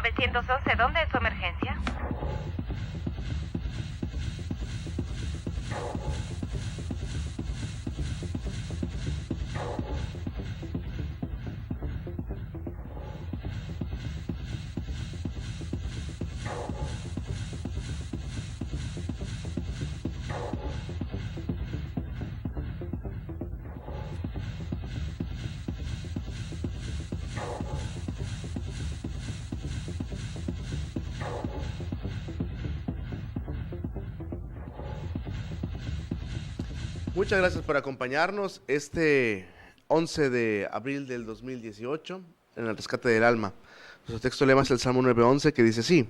911, ¿dónde es su emergencia? Muchas gracias por acompañarnos este 11 de abril del 2018 en el rescate del alma. Nuestro texto lema es el Salmo 9:11 que dice así: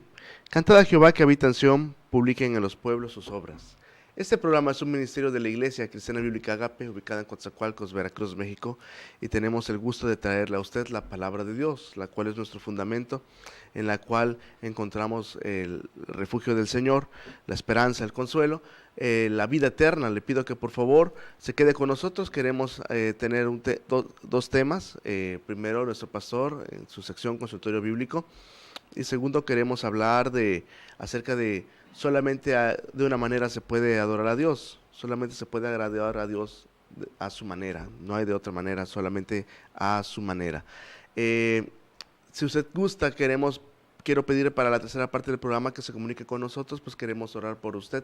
Cantad a Jehová que habita en Sión, publiquen en los pueblos sus obras. Este programa es un ministerio de la Iglesia Cristiana Bíblica Agape, ubicada en Coatzacoalcos, Veracruz, México, y tenemos el gusto de traerle a usted la palabra de Dios, la cual es nuestro fundamento, en la cual encontramos el refugio del Señor, la esperanza, el consuelo, la vida eterna. Le pido que por favor se quede con nosotros. Queremos tener dos temas. Primero, nuestro pastor en su sección consultorio bíblico, y segundo, queremos hablar acerca de solamente de una manera se puede adorar a Dios, solamente se puede agradar a Dios a su manera, no hay de otra manera, solamente a su manera. Si usted gusta, quiero pedirle para la tercera parte del programa que se comunique con nosotros, pues queremos orar por usted,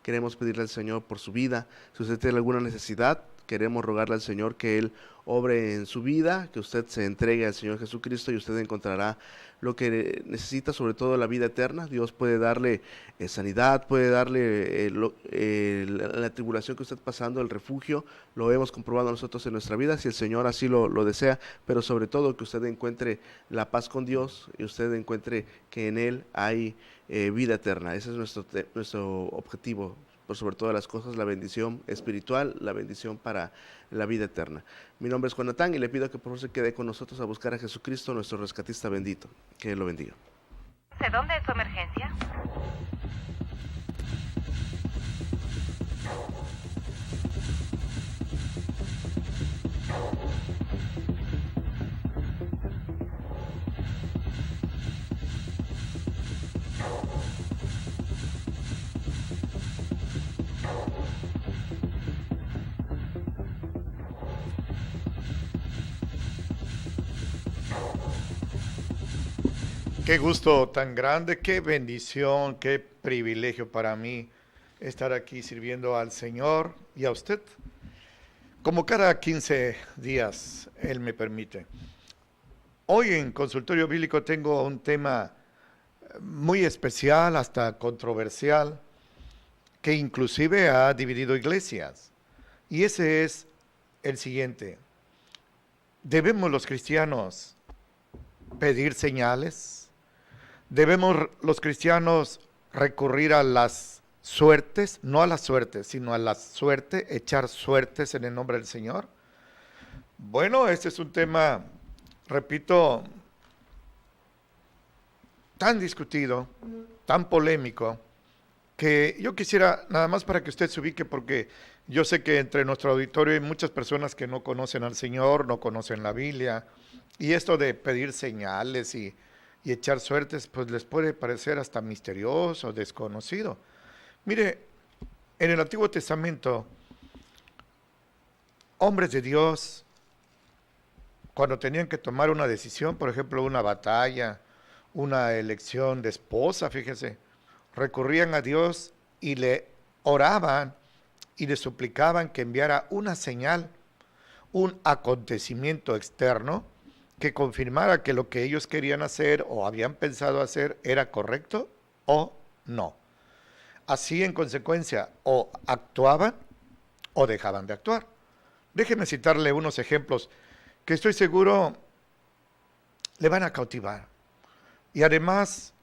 queremos pedirle al Señor por su vida. Si usted tiene alguna necesidad, queremos rogarle al Señor que Él obre en su vida, que usted se entregue al Señor Jesucristo y usted encontrará lo que necesita, sobre todo la vida eterna. Dios puede darle sanidad, puede darle la tribulación que usted está pasando, el refugio. Lo hemos comprobado nosotros en nuestra vida, si el Señor así lo desea, pero sobre todo que usted encuentre la paz con Dios y usted encuentre que en Él hay vida eterna. Ese es nuestro objetivo. Por sobre todas las cosas, la bendición espiritual, la bendición para la vida eterna. Mi nombre es Jonathan y le pido que por favor se quede con nosotros a buscar a Jesucristo, nuestro rescatista bendito. Que Él lo bendiga. ¿Dónde es su emergencia? Qué gusto tan grande, qué bendición, qué privilegio para mí estar aquí sirviendo al Señor y a usted. Como cada 15 días Él me permite. Hoy en Consultorio Bíblico tengo un tema muy especial, hasta controversial, que inclusive ha dividido iglesias. Y ese es el siguiente: ¿debemos los cristianos pedir señales? ¿Debemos los cristianos recurrir a las suertes? No a la suerte, sino a la suerte, echar suertes en el nombre del Señor. Bueno, este es un tema, repito, tan discutido, tan polémico, que yo quisiera, nada más para que usted se ubique, porque yo sé que entre nuestro auditorio hay muchas personas que no conocen al Señor, no conocen la Biblia, y esto de pedir señales y echar suertes, pues les puede parecer hasta misterioso, desconocido. Mire, en el Antiguo Testamento, hombres de Dios, cuando tenían que tomar una decisión, por ejemplo, una batalla, una elección de esposa, fíjese, recurrían a Dios y le oraban y le suplicaban que enviara una señal, un acontecimiento externo que confirmara que lo que ellos querían hacer o habían pensado hacer era correcto o no. Así, en consecuencia, o actuaban o dejaban de actuar. Déjeme citarle unos ejemplos que estoy seguro le van a cautivar. Y además,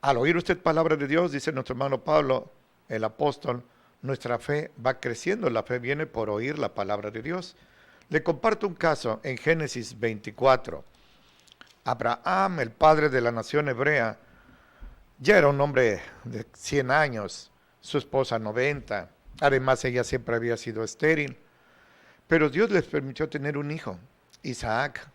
al oír usted palabra de Dios, dice nuestro hermano Pablo, el apóstol, nuestra fe va creciendo. La fe viene por oír la palabra de Dios. Le comparto un caso en Génesis 24. Abraham, el padre de la nación hebrea, ya era un hombre de 100 años, su esposa 90. Además, ella siempre había sido estéril. Pero Dios les permitió tener un hijo, Isaac.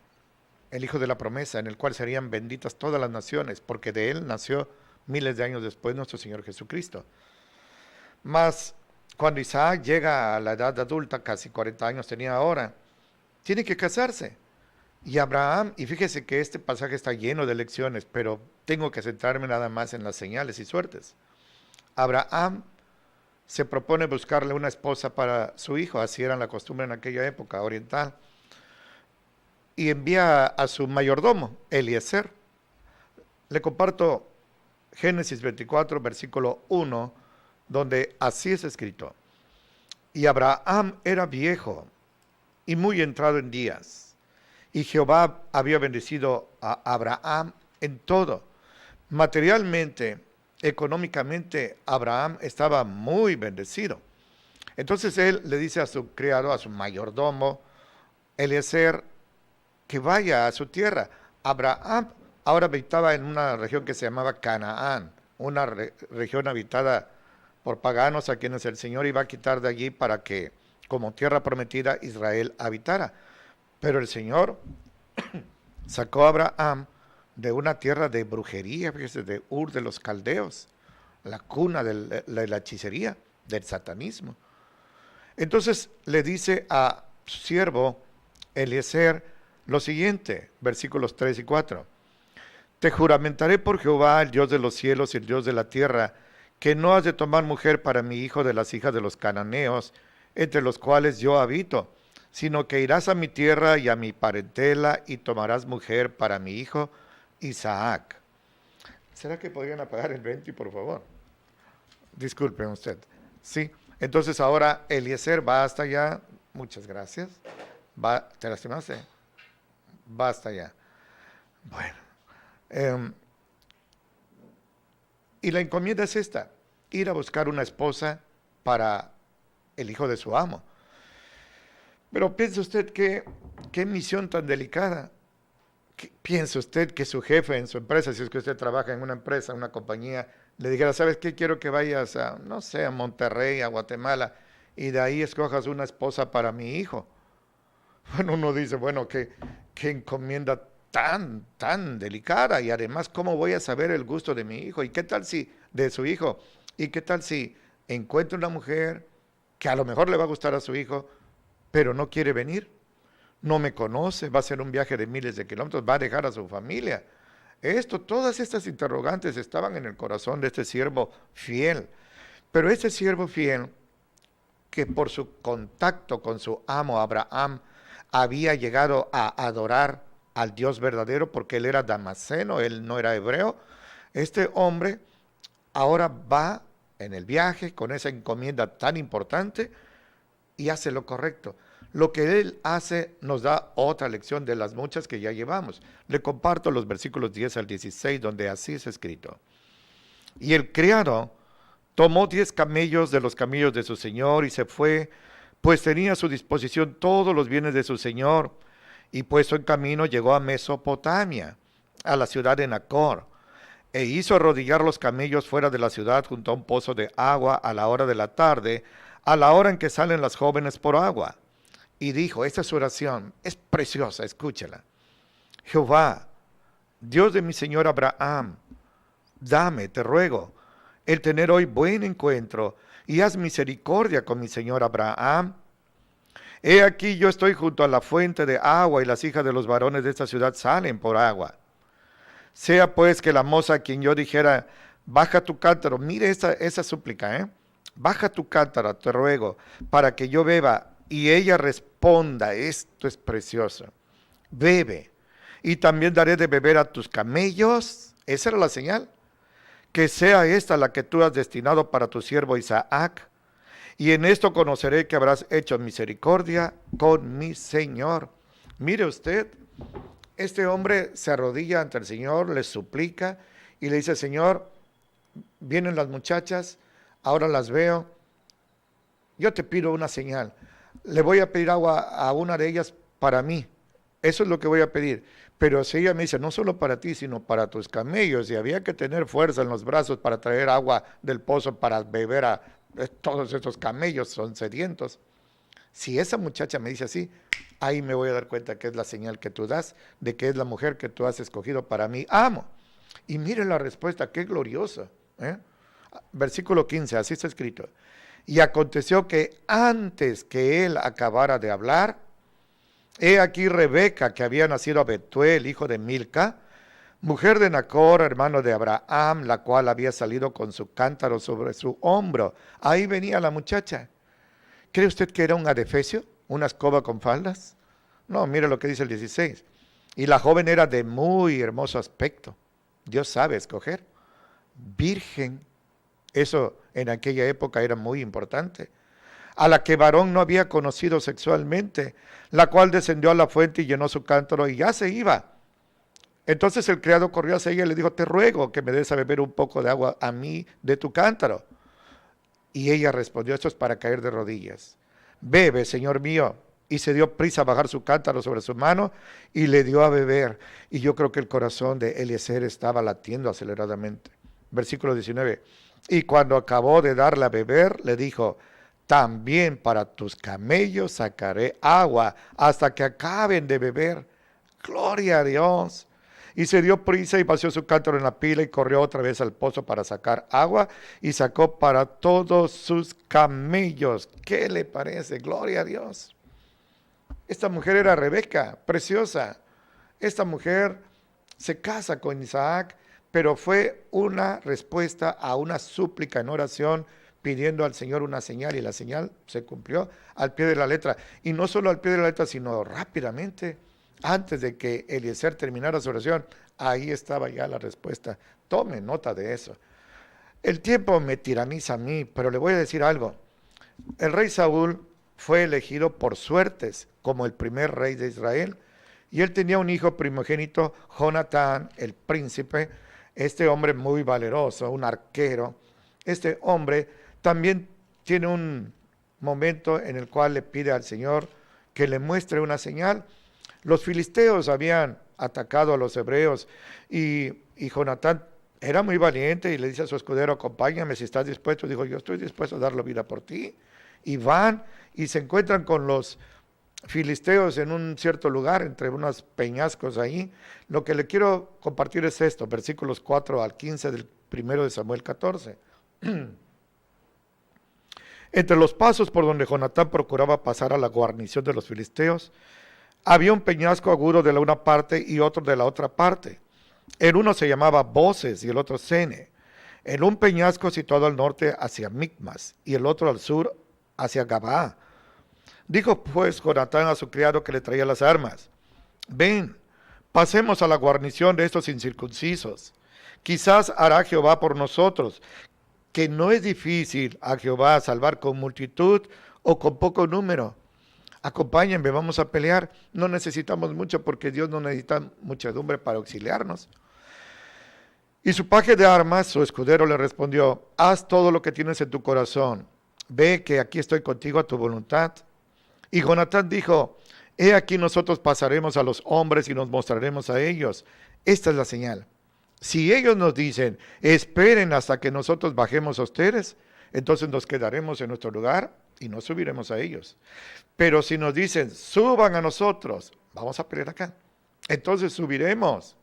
el hijo de la promesa, en el cual serían benditas todas las naciones, porque de él nació miles de años después nuestro Señor Jesucristo. Mas cuando Isaac llega a la edad adulta, casi 40 años tenía ahora, tiene que casarse. Y Abraham, y fíjese que este pasaje está lleno de lecciones, pero tengo que centrarme nada más en las señales y suertes. Abraham se propone buscarle una esposa para su hijo, así era la costumbre en aquella época oriental, y envía a su mayordomo, Eliezer. Le comparto Génesis 24, versículo 1, donde así es escrito: y Abraham era viejo y muy entrado en días, y Jehová había bendecido a Abraham en todo. Materialmente, económicamente, Abraham estaba muy bendecido. Entonces él le dice a su criado, a su mayordomo, Eliezer, que vaya a su tierra. Abraham ahora habitaba en una región que se llamaba Canaán, una región habitada por paganos a quienes el Señor iba a quitar de allí para que, como tierra prometida, Israel habitara. Pero el Señor sacó a Abraham de una tierra de brujería, fíjese, de Ur de los Caldeos, la cuna de la hechicería, del satanismo. Entonces le dice a su siervo Eliezer lo siguiente, versículos 3 y 4. Te juramentaré por Jehová, el Dios de los cielos y el Dios de la tierra, que no has de tomar mujer para mi hijo de las hijas de los cananeos, entre los cuales yo habito, sino que irás a mi tierra y a mi parentela y tomarás mujer para mi hijo Isaac. ¿Será que podrían apagar el 20, por favor? Disculpen usted. Sí, entonces ahora Eliezer va hasta allá. Muchas gracias. ¿Te lastimaste? Va hasta allá. Bueno. Y la encomienda es esta: ir a buscar una esposa para el hijo de su amo. Pero piensa usted qué misión tan delicada. ¿Piensa usted que su jefe en su empresa, si es que usted trabaja en una empresa, una compañía, le dijera, ¿sabes qué? Quiero que vayas a, no sé, a Monterrey, a Guatemala, y de ahí escojas una esposa para mi hijo? Bueno, uno dice, bueno, qué encomienda tan delicada, y además, ¿cómo voy a saber el gusto de mi hijo? ¿Y qué tal si, de su hijo? ¿Y qué tal si encuentro una mujer que a lo mejor le va a gustar a su hijo, pero no quiere venir? No me conoce, va a hacer un viaje de miles de kilómetros, va a dejar a su familia. Todas estas interrogantes estaban en el corazón de este siervo fiel. Pero este siervo fiel, que por su contacto con su amo Abraham, había llegado a adorar al Dios verdadero, porque él era damasceno, él no era hebreo, este hombre ahora va en el viaje con esa encomienda tan importante y hace lo correcto. Lo que él hace nos da otra lección de las muchas que ya llevamos. Le comparto los versículos 10 al 16, donde así es escrito. Y el criado tomó 10 camellos de los camellos de su señor y se fue, pues tenía a su disposición todos los bienes de su señor, y puesto en camino llegó a Mesopotamia, a la ciudad de Nacor, e hizo arrodillar los camellos fuera de la ciudad junto a un pozo de agua a la hora de la tarde, a la hora en que salen las jóvenes por agua. Y dijo, esta es su oración, es preciosa, escúchela. Jehová, Dios de mi señor Abraham, dame, te ruego, el tener hoy buen encuentro, y haz misericordia con mi señor Abraham. He aquí yo estoy junto a la fuente de agua, y las hijas de los varones de esta ciudad salen por agua. Sea pues que la moza a quien yo dijera, baja tu cántaro, mire esa súplica, baja tu cántaro, te ruego, para que yo beba, y ella responda, esto es precioso, bebe, y también daré de beber a tus camellos. Esa era la señal, que sea esta la que tú has destinado para tu siervo Isaac, y en esto conoceré que habrás hecho misericordia con mi Señor. Mire usted, este hombre se arrodilla ante el Señor, le suplica, y le dice, Señor, vienen las muchachas, ahora las veo, yo te pido una señal. Le voy a pedir agua a una de ellas para mí. Eso es lo que voy a pedir. Pero si ella me dice, no solo para ti, sino para tus camellos, y había que tener fuerza en los brazos para traer agua del pozo para beber a todos estos camellos, son sedientos. Si esa muchacha me dice así, ahí me voy a dar cuenta que es la señal que tú das, de que es la mujer que tú has escogido para mí. Amo. Y miren la respuesta, qué gloriosa. Versículo 15, así está escrito. Y aconteció que antes que él acabara de hablar, he aquí Rebeca, que había nacido a Betuel, hijo de Milca, mujer de Nacor, hermano de Abraham, la cual había salido con su cántaro sobre su hombro. Ahí venía la muchacha. ¿Cree usted que era un adefesio? ¿Una escoba con faldas? No, mire lo que dice el 16. Y la joven era de muy hermoso aspecto. Dios sabe escoger. Virgen. Eso en aquella época era muy importante. A la que varón no había conocido sexualmente, la cual descendió a la fuente y llenó su cántaro y ya se iba. Entonces el criado corrió hacia ella y le dijo, te ruego que me des a beber un poco de agua a mí de tu cántaro. Y ella respondió, esto es para caer de rodillas. Bebe, señor mío. Y se dio prisa a bajar su cántaro sobre su mano y le dio a beber. Y yo creo que el corazón de Eliezer estaba latiendo aceleradamente. Versículo 19. Y cuando acabó de darle a beber, le dijo, también para tus camellos sacaré agua hasta que acaben de beber. Gloria a Dios. Y se dio prisa y vació su cántaro en la pila y corrió otra vez al pozo para sacar agua y sacó para todos sus camellos. ¿Qué le parece? Gloria a Dios. Esta mujer era Rebeca, preciosa. Esta mujer se casa con Isaac, pero fue una respuesta a una súplica en oración, pidiendo al Señor una señal, y la señal se cumplió al pie de la letra. Y no solo al pie de la letra, sino rápidamente, antes de que Eliezer terminara su oración, ahí estaba ya la respuesta. Tome nota de eso. El tiempo me tiraniza a mí, pero le voy a decir algo. El rey Saúl fue elegido por suertes como el primer rey de Israel, y él tenía un hijo primogénito, Jonatán, el príncipe, este hombre muy valeroso, un arquero. Este hombre también tiene un momento en el cual le pide al Señor que le muestre una señal. Los filisteos habían atacado a los hebreos y Jonatán era muy valiente y le dice a su escudero, acompáñame si estás dispuesto. Dijo, yo estoy dispuesto a dar la vida por ti. Y van y se encuentran con los filisteos en un cierto lugar, entre unos peñascos ahí. Lo que le quiero compartir es esto, versículos 4 al 15 del 1 de Samuel 14. Entre los pasos por donde Jonatán procuraba pasar a la guarnición de los filisteos, había un peñasco agudo de la una parte y otro de la otra parte. El uno se llamaba Boses y el otro Sene. El un peñasco situado al norte hacia Micmas y el otro al sur hacia Gabaa. Dijo pues Jonatán a su criado que le traía las armas, ven, pasemos a la guarnición de estos incircuncisos. Quizás hará Jehová por nosotros, que no es difícil a Jehová salvar con multitud o con poco número. Acompáñenme, vamos a pelear. No necesitamos mucho porque Dios no necesita muchedumbre para auxiliarnos. Y su paje de armas, su escudero, le respondió, haz todo lo que tienes en tu corazón. Ve que aquí estoy contigo a tu voluntad. Y Jonatán dijo, he aquí nosotros pasaremos a los hombres y nos mostraremos a ellos. Esta es la señal. Si ellos nos dicen, esperen hasta que nosotros bajemos a ustedes, entonces nos quedaremos en nuestro lugar y no subiremos a ellos. Pero si nos dicen, suban a nosotros, vamos a pelear acá, entonces subiremos.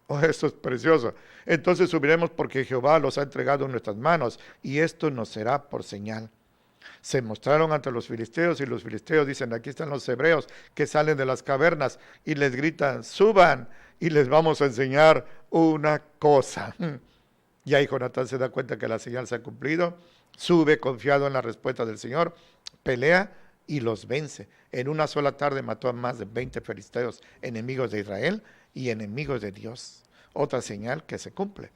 Oh, esto es precioso. Entonces subiremos porque Jehová los ha entregado en nuestras manos y esto nos será por señal. Se mostraron ante los filisteos y los filisteos dicen, aquí están los hebreos que salen de las cavernas y les gritan, suban y les vamos a enseñar una cosa. Y ahí Jonatán se da cuenta que la señal se ha cumplido, sube confiado en la respuesta del Señor, pelea y los vence. En una sola tarde mató a más de 20 filisteos, enemigos de Israel y enemigos de Dios. Otra señal que se cumple.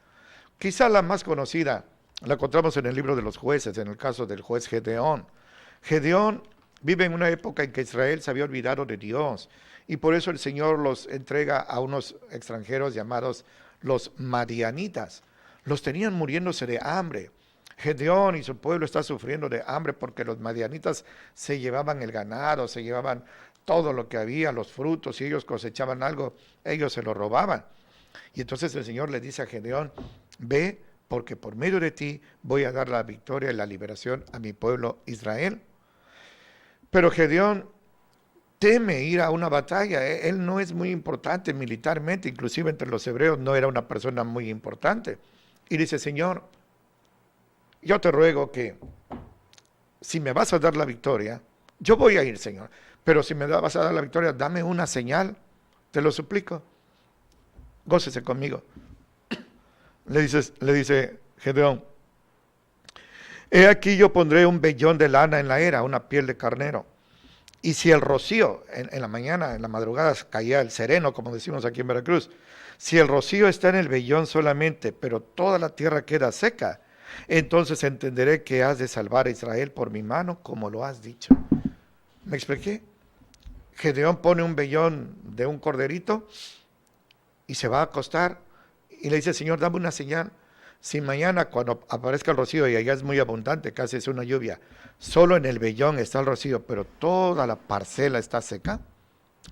Quizá la más conocida la encontramos en el libro de los jueces, en el caso del juez Gedeón. Gedeón vive en una época en que Israel se había olvidado de Dios y por eso el Señor los entrega a unos extranjeros llamados los madianitas. Los tenían muriéndose de hambre. Gedeón y su pueblo está sufriendo de hambre porque los madianitas se llevaban el ganado, se llevaban todo lo que había, los frutos, y ellos cosechaban algo, ellos se lo robaban. Y entonces el Señor le dice a Gedeón, ve, porque por medio de ti voy a dar la victoria y la liberación a mi pueblo Israel. Pero Gedeón teme ir a una batalla. Él no es muy importante militarmente, inclusive entre los hebreos no era una persona muy importante. Y dice, Señor, yo te ruego que si me vas a dar la victoria, yo voy a ir, Señor, pero si me vas a dar la victoria, dame una señal, te lo suplico. Gócese conmigo. Le dice Gedeón, he aquí yo pondré un vellón de lana en la era, una piel de carnero. Y si el rocío, en la mañana, en la madrugada, caía el sereno, como decimos aquí en Veracruz, si el rocío está en el vellón solamente, pero toda la tierra queda seca, entonces entenderé que has de salvar a Israel por mi mano, como lo has dicho. ¿Me expliqué? Gedeón pone un vellón de un corderito y se va a acostar y le dice, Señor, dame una señal. Si mañana cuando aparezca el rocío y allá es muy abundante, casi es una lluvia, solo en el vellón está el rocío, pero toda la parcela está seca,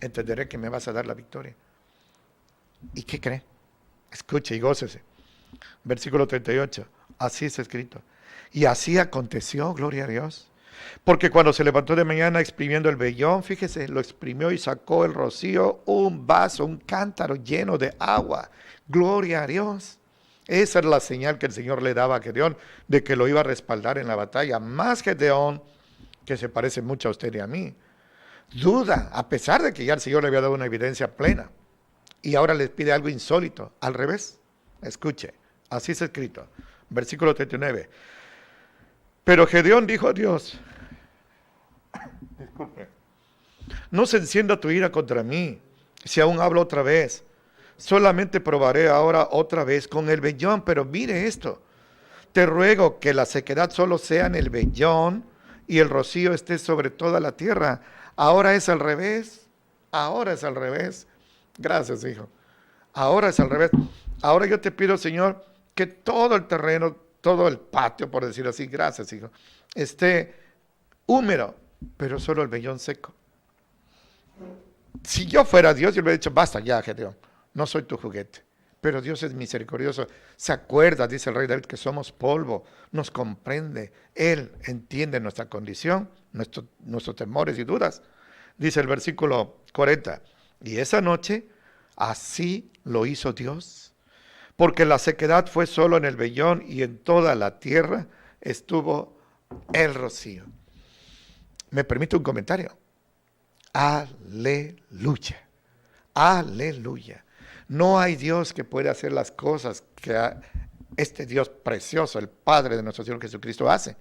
entenderé que me vas a dar la victoria. ¿Y qué cree? Escuche y gócese. Versículo 38, así está escrito. Y así aconteció, gloria a Dios. Porque cuando se levantó de mañana exprimiendo el vellón, fíjese, lo exprimió y sacó el rocío, un vaso, un cántaro lleno de agua. Gloria a Dios. Esa es la señal que el Señor le daba a Gedeón de que lo iba a respaldar en la batalla. Más Gedeón, que se parece mucho a usted y a mí, duda, a pesar de que ya el Señor le había dado una evidencia plena. Y ahora les pide algo insólito, al revés. Escuche, así está escrito, versículo 39. Pero Gedeón dijo a Dios, disculpe, no se encienda tu ira contra mí, si aún hablo otra vez. Solamente probaré ahora otra vez con el vellón, pero mire esto. Te ruego que la sequedad solo sea en el vellón y el rocío esté sobre toda la tierra. Ahora es al revés. Ahora es al revés. Gracias, hijo. Ahora es al revés. Ahora yo te pido, Señor, que todo el terreno, todo el patio, por decir así, gracias, hijo, esté húmedo, pero solo el vellón seco. Si yo fuera Dios, yo le hubiera dicho, basta ya, Gedeón. No soy tu juguete, pero Dios es misericordioso. Se acuerda, dice el rey David, que somos polvo, nos comprende. Él entiende nuestra condición, nuestros temores y dudas. Dice el versículo 40, y esa noche así lo hizo Dios, porque la sequedad fue solo en el vellón y en toda la tierra estuvo el rocío. ¿Me permite un comentario? Aleluya, aleluya. No hay Dios que pueda hacer las cosas que este Dios precioso, el Padre de nuestro Señor Jesucristo, hace.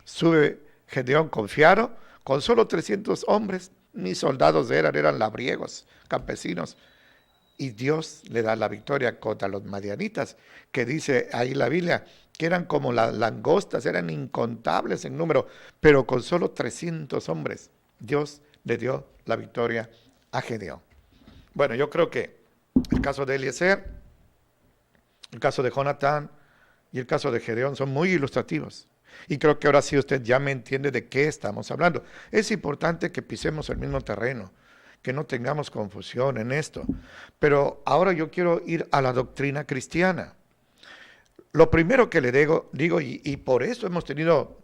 Sube Gedeón confiado, con solo 300 hombres, ni soldados eran labriegos, campesinos. Y Dios le da la victoria contra los madianitas, que dice ahí la Biblia, que eran como las langostas, eran incontables en número, pero con solo 300 hombres, Dios le dio la victoria a Gedeón. Bueno, yo creo que el caso de Eliezer, el caso de Jonatán y el caso de Gedeón son muy ilustrativos. Y creo que ahora sí usted ya me entiende de qué estamos hablando. Es importante que pisemos el mismo terreno, que no tengamos confusión en esto. Pero ahora yo quiero ir a la doctrina cristiana. Lo primero que le digo y por eso hemos tenido,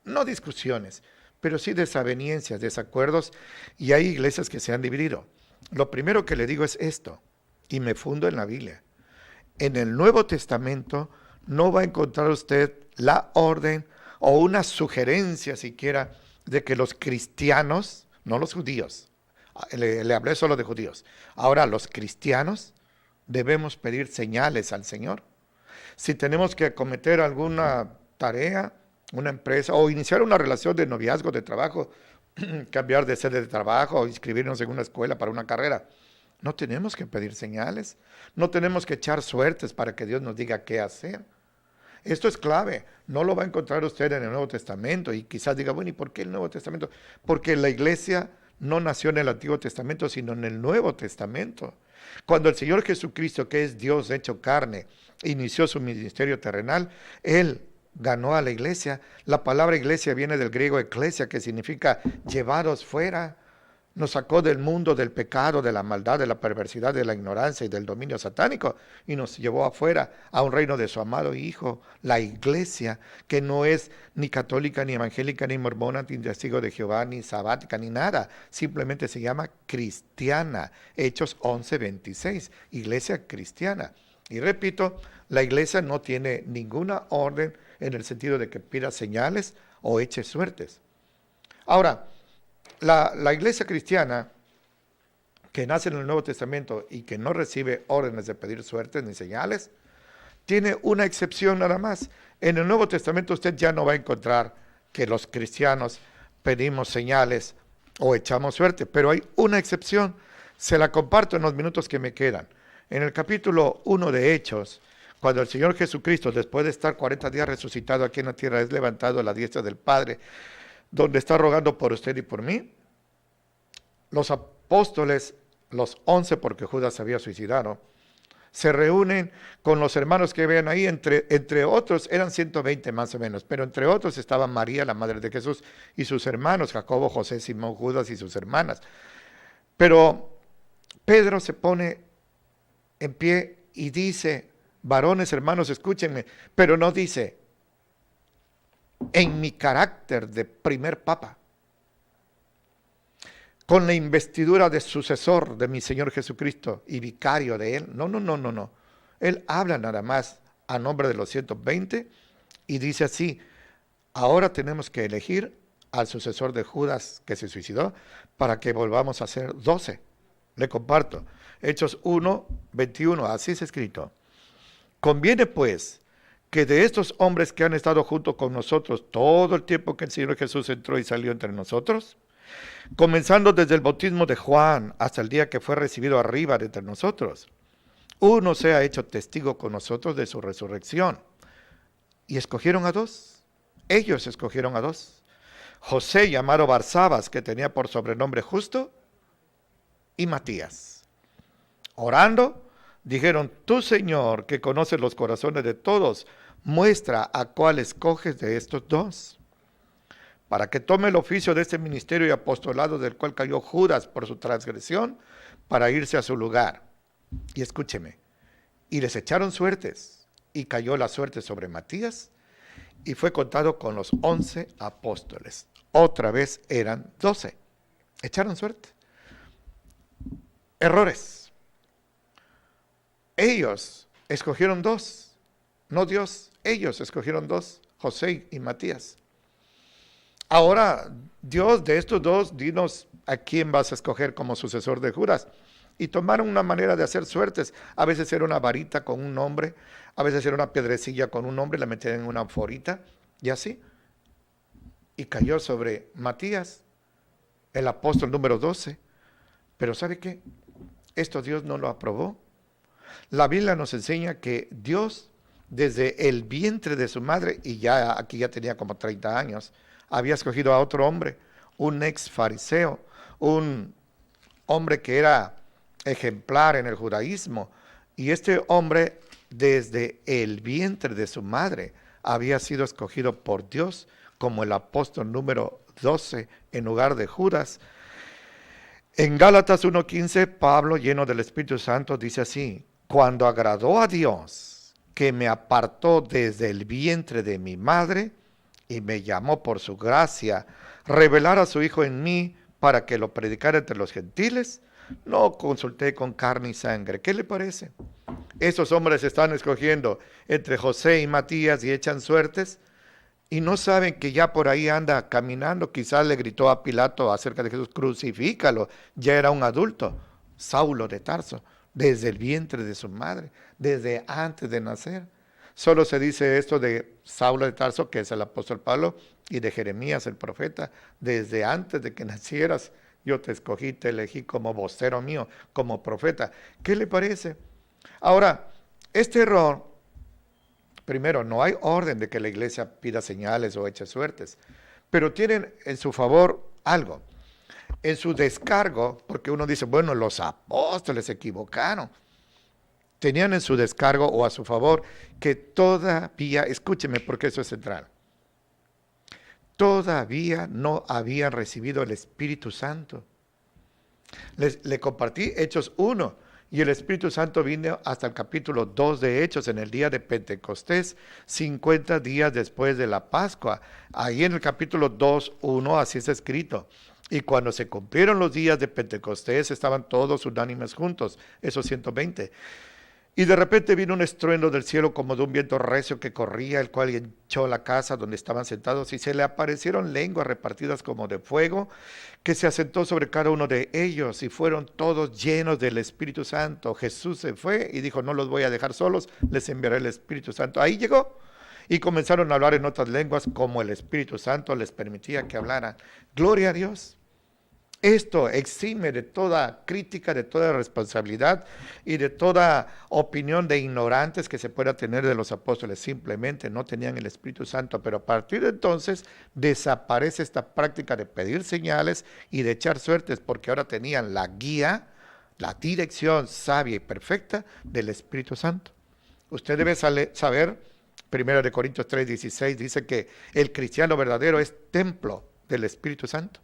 no discusiones, pero sí desavenencias, desacuerdos, y hay iglesias que se han dividido. Lo primero que le digo es esto, y me fundo en la Biblia. En el Nuevo Testamento no va a encontrar usted la orden o una sugerencia siquiera de que los cristianos, no los judíos, le hablé solo de judíos, ahora los cristianos debemos pedir señales al Señor. Si tenemos que acometer alguna tarea, una empresa o iniciar una relación de noviazgo, de trabajo, cambiar de sede de trabajo o inscribirnos en una escuela para una carrera, no tenemos que pedir señales, no tenemos que echar suertes para que Dios nos diga qué hacer. Esto es clave, no lo va a encontrar usted en el Nuevo Testamento y quizás diga, bueno, ¿y por qué el Nuevo Testamento? Porque la iglesia no nació en el Antiguo Testamento, sino en el Nuevo Testamento. Cuando el Señor Jesucristo, que es Dios hecho carne, inició su ministerio terrenal, Él ganó a la iglesia. La palabra iglesia viene del griego eclesia, que significa llevados fuera. nos sacó del mundo del pecado, de la maldad, de la perversidad, de la ignorancia y del dominio satánico y nos llevó afuera a un reino de su amado Hijo, la iglesia, que no es ni católica, ni evangélica, ni mormona, ni testigo de Jehová, ni sabática, ni nada. Simplemente se llama cristiana. Hechos 11:26, iglesia cristiana. Y repito, la iglesia no tiene ninguna orden en el sentido de que pida señales o eche suertes. Ahora, la iglesia cristiana que nace en el Nuevo Testamento y que no recibe órdenes de pedir suertes ni señales, tiene una excepción nada más. En el Nuevo Testamento usted ya no va a encontrar que los cristianos pedimos señales o echamos suerte, pero hay una excepción. Se la comparto en los minutos que me quedan. En el capítulo 1 de Hechos, cuando el Señor Jesucristo, después de estar 40 días resucitado aquí en la tierra, es levantado a la diestra del Padre, donde está rogando por usted y por mí, los apóstoles, los 11, porque Judas se había suicidado, se reúnen con los hermanos que ven ahí, entre otros, eran 120 más o menos, pero entre otros estaba María, la madre de Jesús, y sus hermanos, Jacobo, José, Simón, Judas y sus hermanas. Pero Pedro se pone en pie y dice, varones, hermanos, escúchenme, pero no dice, en mi carácter de primer papa, con la investidura de sucesor de mi Señor Jesucristo y vicario de Él. No. Él habla nada más a nombre de los 120 y dice así, ahora tenemos que elegir al sucesor de Judas que se suicidó para que volvamos a ser 12. Le comparto. Hechos 1:21, así es escrito. Conviene pues que de estos hombres que han estado junto con nosotros todo el tiempo que el Señor Jesús entró y salió entre nosotros, comenzando desde el bautismo de Juan hasta el día que fue recibido arriba de entre nosotros, uno sea hecho testigo con nosotros de su resurrección. Y escogieron a 2. Ellos escogieron a 2. José, llamado Barsabas, que tenía por sobrenombre Justo, y Matías. Orando, dijeron, tú, Señor, que conoces los corazones de todos, muestra a cuál escoges de estos 2, para que tome el oficio de este ministerio y apostolado del cual cayó Judas por su transgresión, para irse a su lugar. Y escúcheme, y les echaron suertes, y cayó la suerte sobre Matías, y fue contado con los 11 apóstoles. Otra vez eran 12. Echaron suerte. Errores. Ellos escogieron 2, no Dios, ellos escogieron 2, José y Matías. Ahora, Dios, de estos 2, dinos a quién vas a escoger como sucesor de Judas. Y tomaron una manera de hacer suertes. A veces era una varita con un nombre, a veces era una piedrecilla con un nombre, la metían en una anforita, y así. Y cayó sobre Matías, el apóstol número 12. Pero ¿sabe qué? Esto Dios no lo aprobó. La Biblia nos enseña que Dios, desde el vientre de su madre, y ya aquí ya tenía como 30 años, había escogido a otro hombre, un ex fariseo, un hombre que era ejemplar en el judaísmo, y este hombre desde el vientre de su madre había sido escogido por Dios como el apóstol número 12 en lugar de Judas. En Gálatas 1:15, Pablo, lleno del Espíritu Santo, dice así, cuando agradó a Dios, que me apartó desde el vientre de mi madre, y me llamó por su gracia, revelar a su Hijo en mí, para que lo predicara entre los gentiles, no consulté con carne y sangre. ¿Qué le parece? Esos hombres están escogiendo entre José y Matías y echan suertes, y no saben que ya por ahí anda caminando. Quizás le gritó a Pilato acerca de Jesús, crucifícalo, ya era un adulto, Saulo de Tarso, desde el vientre de su madre, desde antes de nacer. Solo se dice esto de Saulo de Tarso, que es el apóstol Pablo, y de Jeremías el profeta, desde antes de que nacieras, yo te escogí, te elegí como vocero mío, como profeta. ¿Qué le parece? Ahora, este error, primero, no hay orden de que la iglesia pida señales o eche suertes, pero tienen en su favor algo. En su descargo, porque uno dice, bueno, los apóstoles se equivocaron, tenían en su descargo o a su favor que todavía, escúcheme porque eso es central, todavía no habían recibido el Espíritu Santo. Le compartí Hechos 1 y el Espíritu Santo vino hasta el capítulo 2 de Hechos en el día de Pentecostés, 50 días después de la Pascua. Ahí en el capítulo 2, 1, así está escrito. Y cuando se cumplieron los días de Pentecostés, estaban todos unánimes juntos, esos 120. Y de repente vino un estruendo del cielo como de un viento recio que corría, el cual hinchó la casa donde estaban sentados, y se le aparecieron lenguas repartidas como de fuego, que se asentó sobre cada uno de ellos, y fueron todos llenos del Espíritu Santo. Jesús se fue y dijo, no los voy a dejar solos, les enviaré el Espíritu Santo. Ahí llegó, y comenzaron a hablar en otras lenguas, como el Espíritu Santo les permitía que hablaran. Gloria a Dios. Esto exime de toda crítica, de toda responsabilidad y de toda opinión de ignorantes que se pueda tener de los apóstoles. Simplemente no tenían el Espíritu Santo, pero a partir de entonces desaparece esta práctica de pedir señales y de echar suertes, porque ahora tenían la guía, la dirección sabia y perfecta del Espíritu Santo. Usted debe saber, 1 Corintios 3:16 dice que el cristiano verdadero es templo del Espíritu Santo.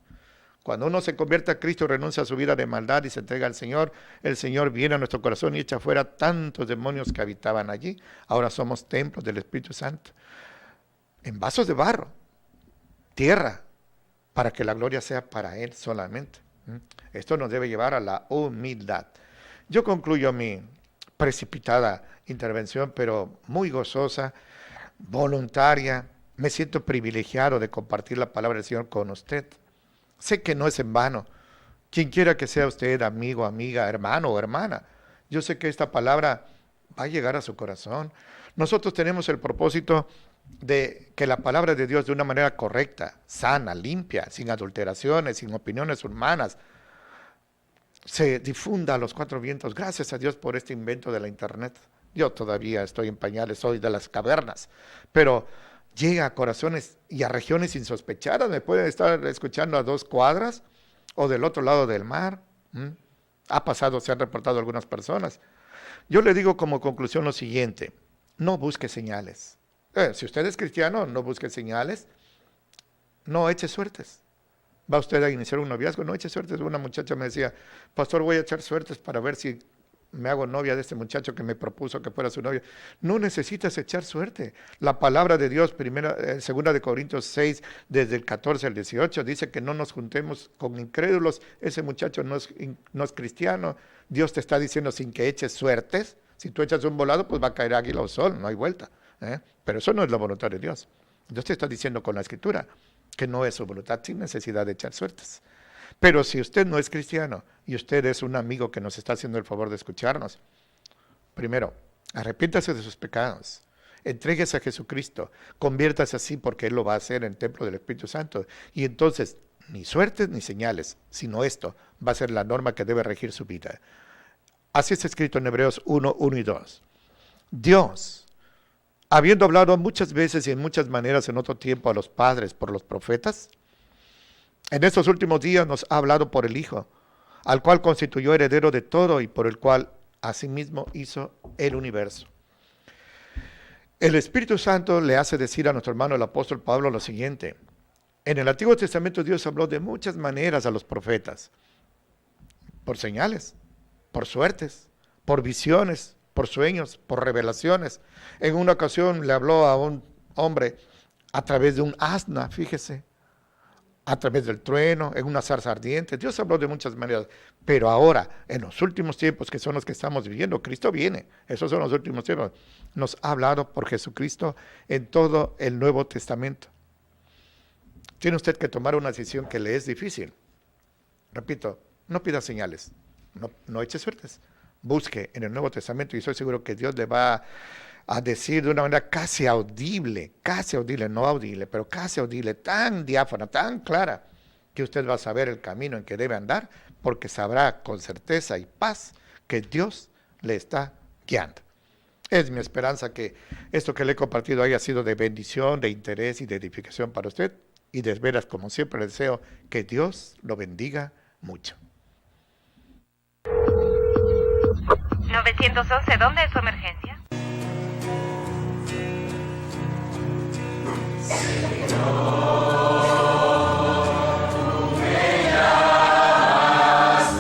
Cuando uno se convierte a Cristo y renuncia a su vida de maldad y se entrega al Señor, el Señor viene a nuestro corazón y echa fuera tantos demonios que habitaban allí. Ahora somos templos del Espíritu Santo, en vasos de barro, tierra, para que la gloria sea para Él solamente. Esto nos debe llevar a la humildad. Yo concluyo mi precipitada intervención, pero muy gozosa, voluntaria. Me siento privilegiado de compartir la palabra del Señor con usted. Sé que no es en vano. Quien quiera que sea usted, amigo, amiga, hermano o hermana, yo sé que esta palabra va a llegar a su corazón. Nosotros tenemos el propósito de que la palabra de Dios de una manera correcta, sana, limpia, sin adulteraciones, sin opiniones humanas, se difunda a los cuatro vientos. Gracias a Dios por este invento de la internet. Yo todavía estoy en pañales, soy de las cavernas, pero llega a corazones y a regiones insospechadas. Me pueden estar escuchando a 2 cuadras o del otro lado del mar. Ha pasado, se han reportado algunas personas. Yo le digo como conclusión lo siguiente: no busque señales. Si usted es cristiano, no busque señales, no eche suertes. Va usted a iniciar un noviazgo, no eche suertes. Una muchacha me decía, pastor, voy a echar suertes para ver si me hago novia de este muchacho que me propuso que fuera su novia. No necesitas echar suerte. La palabra de Dios, 2 Corintios 6, desde el 14 al 18, dice que no nos juntemos con incrédulos. Ese muchacho no es cristiano. Dios te está diciendo sin que eches suertes. Si tú echas un volado, pues va a caer águila o sol, no hay vuelta. Pero eso no es la voluntad de Dios. Dios te está diciendo con la Escritura que no es su voluntad, sin necesidad de echar suertes. Pero si usted no es cristiano y usted es un amigo que nos está haciendo el favor de escucharnos, primero, arrepiéntase de sus pecados, entréguese a Jesucristo, conviértase así porque Él lo va a hacer en el templo del Espíritu Santo. Y entonces, ni suertes ni señales, sino esto va a ser la norma que debe regir su vida. Así está escrito en Hebreos 1, 1 y 2. Dios, habiendo hablado muchas veces y en muchas maneras en otro tiempo a los padres por los profetas, en estos últimos días nos ha hablado por el Hijo, al cual constituyó heredero de todo y por el cual asimismo hizo el universo. El Espíritu Santo le hace decir a nuestro hermano el apóstol Pablo lo siguiente: en el Antiguo Testamento Dios habló de muchas maneras a los profetas, por señales, por suertes, por visiones, por sueños, por revelaciones. En una ocasión le habló a un hombre a través de un asna, fíjese, a través del trueno, en una zarza ardiente. Dios habló de muchas maneras, pero ahora, en los últimos tiempos, que son los que estamos viviendo, Cristo viene, esos son los últimos tiempos, nos ha hablado por Jesucristo en todo el Nuevo Testamento. Tiene usted que tomar una decisión que le es difícil. Repito, no pida señales, no eche suertes, busque en el Nuevo Testamento y estoy seguro que Dios le va a decir de una manera casi audible, no audible, pero casi audible, tan diáfana, tan clara, que usted va a saber el camino en que debe andar, porque sabrá con certeza y paz que Dios le está guiando. Es mi esperanza que esto que le he compartido haya sido de bendición, de interés y de edificación para usted, y de veras, como siempre, deseo que Dios lo bendiga mucho. 911, ¿dónde es su emergencia? Señor, tú me llamas.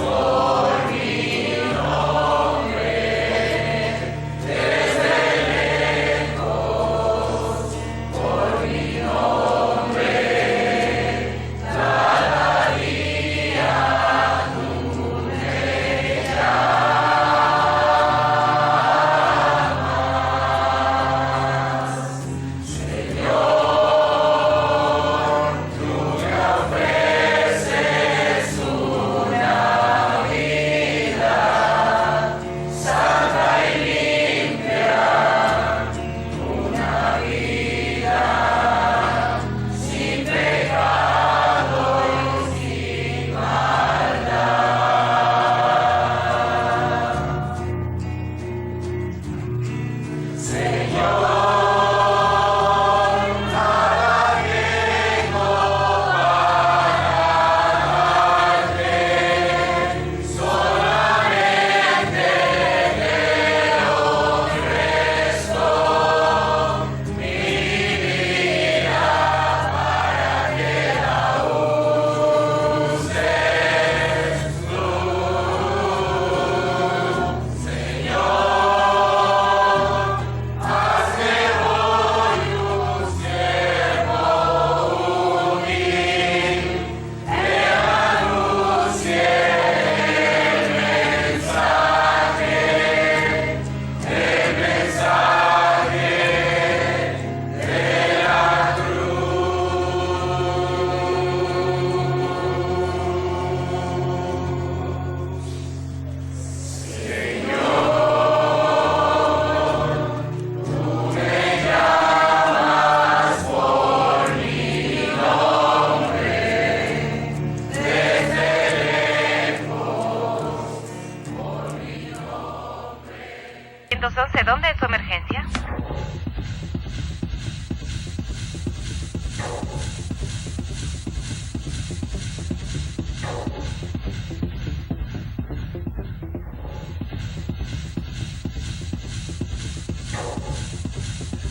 211, ¿dónde es su emergencia?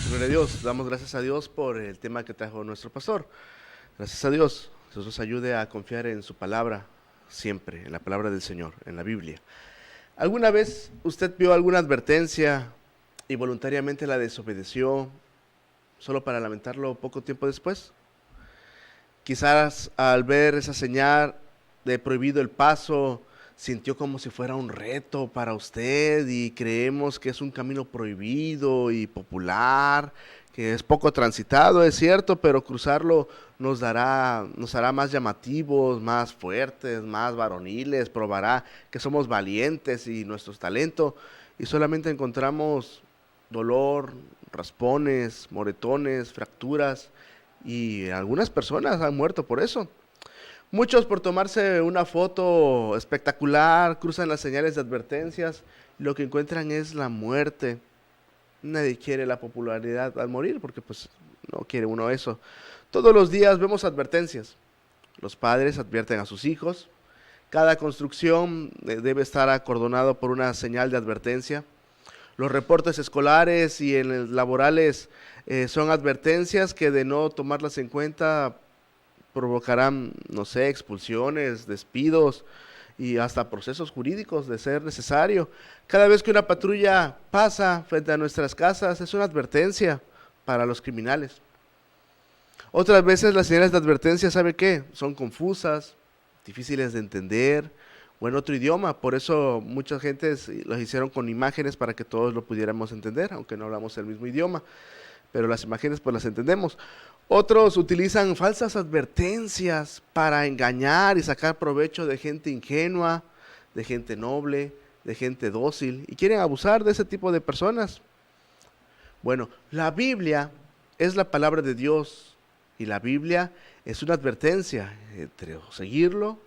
Gloria a Dios, damos gracias a Dios por el tema que trajo nuestro pastor. Gracias a Dios, Dios nos ayude a confiar en su palabra siempre, en la palabra del Señor, en la Biblia. ¿Alguna vez usted vio alguna advertencia y voluntariamente la desobedeció solo para lamentarlo poco tiempo después? Quizás al ver esa señal de prohibido el paso, sintió como si fuera un reto para usted y creemos que es un camino prohibido y popular, que es poco transitado, es cierto, pero cruzarlo nos hará más llamativos, más fuertes, más varoniles, probará que somos valientes y nuestros talentos, y solamente encontramos dolor, raspones, moretones, fracturas, y algunas personas han muerto por eso. Muchos por tomarse una foto espectacular cruzan las señales de advertencias, lo que encuentran es la muerte. Nadie quiere la popularidad al morir porque pues no quiere uno eso. Todos los días vemos advertencias. Los padres advierten a sus hijos. Cada construcción debe estar acordonado por una señal de advertencia. Los reportes escolares y laborales son advertencias que de no tomarlas en cuenta provocarán, no sé, expulsiones, despidos y hasta procesos jurídicos de ser necesario. Cada vez que una patrulla pasa frente a nuestras casas es una advertencia para los criminales. Otras veces las señales de advertencia, ¿sabe qué? Son confusas, difíciles de entender o en otro idioma. Por eso mucha gente los hicieron con imágenes para que todos lo pudiéramos entender, aunque no hablamos el mismo idioma. Pero las imágenes pues las entendemos. Otros utilizan falsas advertencias para engañar y sacar provecho de gente ingenua, de gente noble, de gente dócil, y quieren abusar de ese tipo de personas. Bueno, la Biblia es la palabra de Dios, y la Biblia es una advertencia entre seguirlo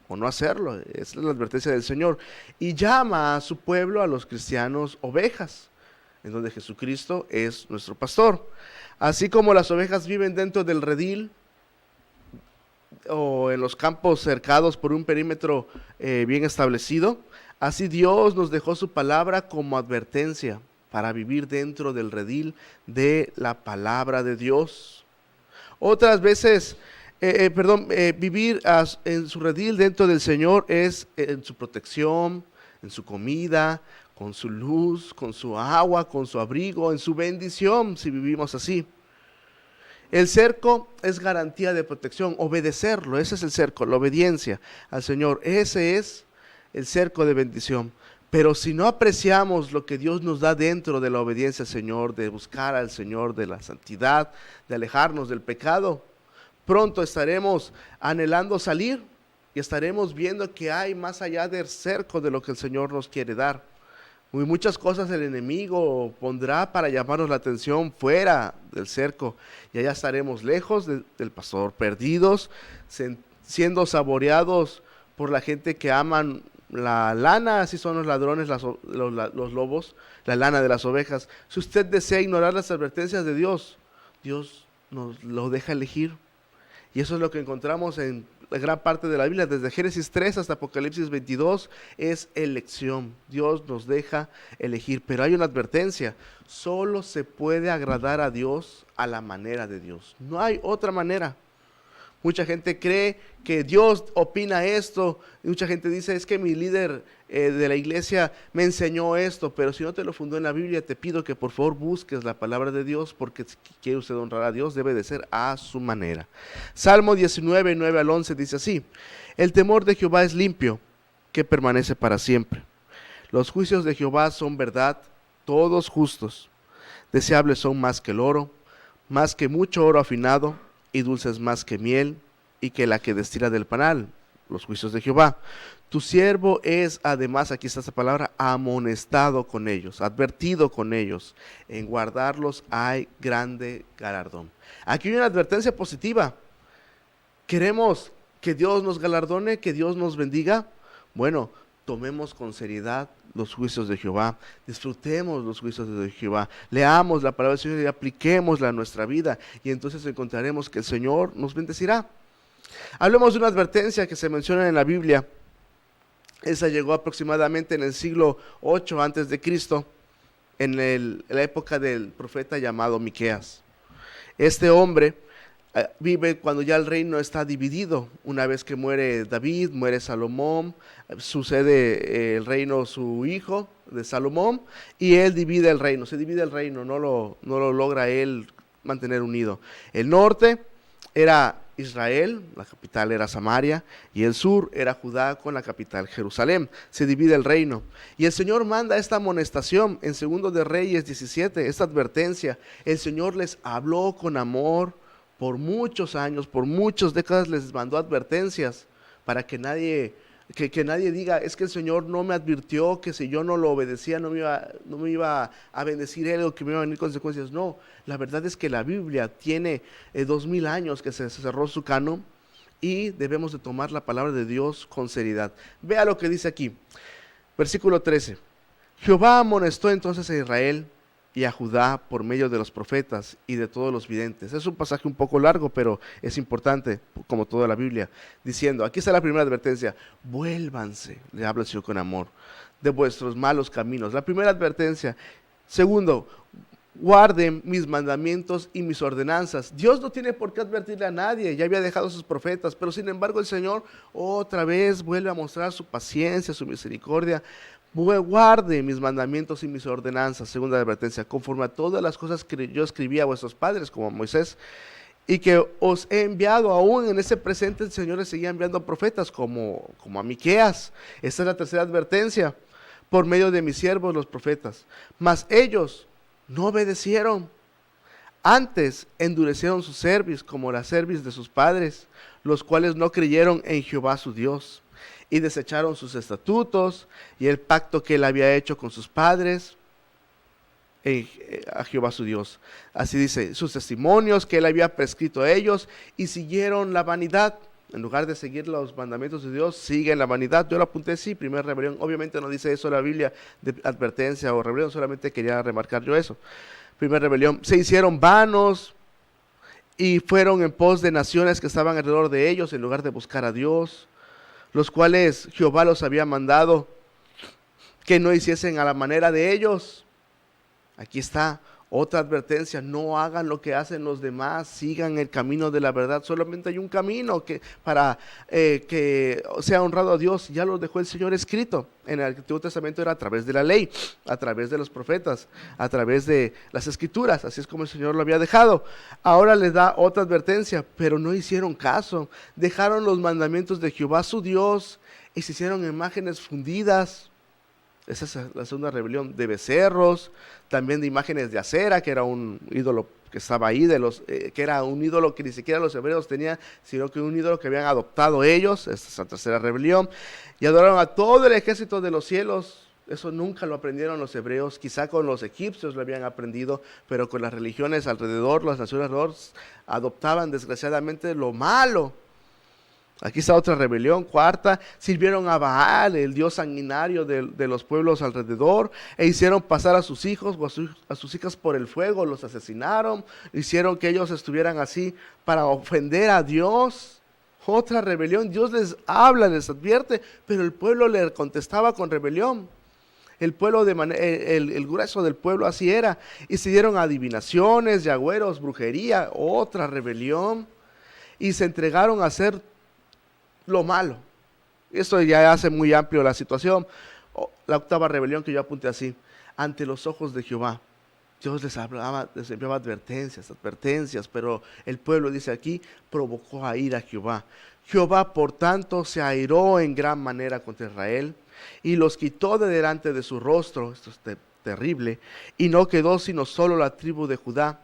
o no hacerlo. Es la advertencia del Señor, y llama a su pueblo, a los cristianos, ovejas, en donde Jesucristo es nuestro pastor. Así como las ovejas viven dentro del redil o en los campos cercados por un perímetro bien establecido, así Dios nos dejó su palabra como advertencia para vivir dentro del redil de la palabra de Dios. Otras veces, vivir en su redil dentro del Señor es en su protección, en su comida, con su luz, con su agua, con su abrigo, en su bendición, si vivimos así. El cerco es garantía de protección, obedecerlo, ese es el cerco, la obediencia al Señor, ese es el cerco de bendición. Pero si no apreciamos lo que Dios nos da dentro de la obediencia al Señor, de buscar al Señor, de la santidad, de alejarnos del pecado, pronto estaremos anhelando salir y estaremos viendo que hay más allá del cerco de lo que el Señor nos quiere dar. Muchas cosas el enemigo pondrá para llamarnos la atención fuera del cerco, y allá estaremos lejos del pastor, perdidos, siendo saboreados por la gente que aman la lana. Así son los ladrones, los lobos, la lana de las ovejas. Si usted desea ignorar las advertencias de Dios, Dios nos lo deja elegir, y eso es lo que encontramos en la gran parte de la Biblia, desde Génesis 3 hasta Apocalipsis 22, es elección. Dios nos deja elegir, pero hay una advertencia: solo se puede agradar a Dios a la manera de Dios, no hay otra manera. Mucha gente cree que Dios opina esto, y mucha gente dice, es que mi líder de la iglesia me enseñó esto, pero si no te lo fundó en la Biblia, te pido que por favor busques la palabra de Dios, porque si quiere usted honrar a Dios, debe de ser a su manera. Salmo 19, 9 al 11 dice así: el temor de Jehová es limpio, que permanece para siempre. Los juicios de Jehová son verdad, todos justos. Deseables son más que el oro, más que mucho oro afinado, y dulces más que miel, y que la que destila del panal, los juicios de Jehová. Tu siervo es, además, aquí está esta palabra, amonestado con ellos, advertido con ellos. En guardarlos hay grande galardón. Aquí hay una advertencia positiva. ¿Queremos que Dios nos galardone, que Dios nos bendiga? Bueno, tomemos con seriedad los juicios de Jehová, disfrutemos los juicios de Jehová, leamos la palabra del Señor y apliquémosla a nuestra vida, y entonces encontraremos que el Señor nos bendecirá. Hablemos de una advertencia que se menciona en la Biblia. Esa llegó aproximadamente en el siglo 8 antes de Cristo, en la época del profeta llamado Miqueas. Este hombre vive cuando ya el reino está dividido. Una vez que muere David, muere Salomón, sucede el reino su hijo de Salomón, y él divide el reino, se divide el reino, no lo logra él mantener unido. El norte era Israel, la capital era Samaria, y el sur era Judá con la capital Jerusalén. Se divide el reino. Y el Señor manda esta amonestación en 2 de Reyes 17, esta advertencia. El Señor les habló con amor por muchos años, por muchas décadas les mandó advertencias para que nadie diga, es que el Señor no me advirtió que si yo no lo obedecía no me iba a bendecir Él o que me iban a venir consecuencias. No, la verdad es que la Biblia tiene 2000 años que se cerró su canon y debemos de tomar la palabra de Dios con seriedad. Vea lo que dice aquí, versículo 13. Jehová amonestó entonces a Israel y a Judá por medio de los profetas y de todos los videntes. Es un pasaje un poco largo, pero es importante, como toda la Biblia, diciendo, aquí está la primera advertencia: vuélvanse, le habla el Señor con amor, de vuestros malos caminos. La primera advertencia. Segundo, guarden mis mandamientos y mis ordenanzas. Dios no tiene por qué advertirle a nadie, ya había dejado a sus profetas, pero sin embargo el Señor otra vez vuelve a mostrar su paciencia, su misericordia. Guarde mis mandamientos y mis ordenanzas, segunda advertencia, conforme a todas las cosas que yo escribí a vuestros padres, como a Moisés, y que os he enviado. Aún en ese presente el Señor les seguía enviando profetas, como a Miqueas. Esta es la tercera advertencia, por medio de mis siervos los profetas. Mas ellos no obedecieron, antes endurecieron su cerviz, como la cerviz de sus padres, los cuales no creyeron en Jehová su Dios, y desecharon sus estatutos y el pacto que él había hecho con sus padres, a Jehová su Dios. Así dice, sus testimonios que él había prescrito a ellos, y siguieron la vanidad. En lugar de seguir los mandamientos de Dios, siguen la vanidad. Yo lo apunté así, primera rebelión. Obviamente no dice eso la Biblia de advertencia o rebelión, solamente quería remarcar yo eso. Primera rebelión, se hicieron vanos y fueron en pos de naciones que estaban alrededor de ellos, en lugar de buscar a Dios, los cuales Jehová los había mandado que no hiciesen a la manera de ellos. Aquí está otra advertencia: no hagan lo que hacen los demás, sigan el camino de la verdad. Solamente hay un camino para que sea honrado a Dios. Ya lo dejó el Señor escrito. En el Antiguo Testamento era a través de la ley, a través de los profetas, a través de las escrituras. Así es como el Señor lo había dejado. Ahora les da otra advertencia, pero no hicieron caso. Dejaron los mandamientos de Jehová su Dios y se hicieron imágenes fundidas. Esa es la segunda rebelión, de becerros, también de imágenes de acera, que era un ídolo que estaba ahí, que era un ídolo que ni siquiera los hebreos tenían, sino que un ídolo que habían adoptado ellos. Esta es la tercera rebelión. Y adoraron a todo el ejército de los cielos. Eso nunca lo aprendieron los hebreos, quizá con los egipcios lo habían aprendido, pero con las religiones alrededor, las naciones alrededor, adoptaban desgraciadamente lo malo. Aquí está otra rebelión, cuarta: sirvieron a Baal, el dios sanguinario de los pueblos alrededor, e hicieron pasar a sus hijos o a sus hijas por el fuego, los asesinaron, hicieron que ellos estuvieran así para ofender a Dios. Otra rebelión, Dios les habla, les advierte, pero el pueblo le contestaba con rebelión. El pueblo, el grueso del pueblo así era, y se dieron adivinaciones, yagüeros, brujería, otra rebelión, y se entregaron a hacer lo malo. Esto ya hace muy amplio la situación. La octava rebelión que yo apunté así: ante los ojos de Jehová. Dios les enviaba advertencias, pero el pueblo, dice aquí, provocó a ira a Jehová. Jehová, por tanto, se airó en gran manera contra Israel y los quitó de delante de su rostro. Esto es terrible. Y no quedó sino solo la tribu de Judá,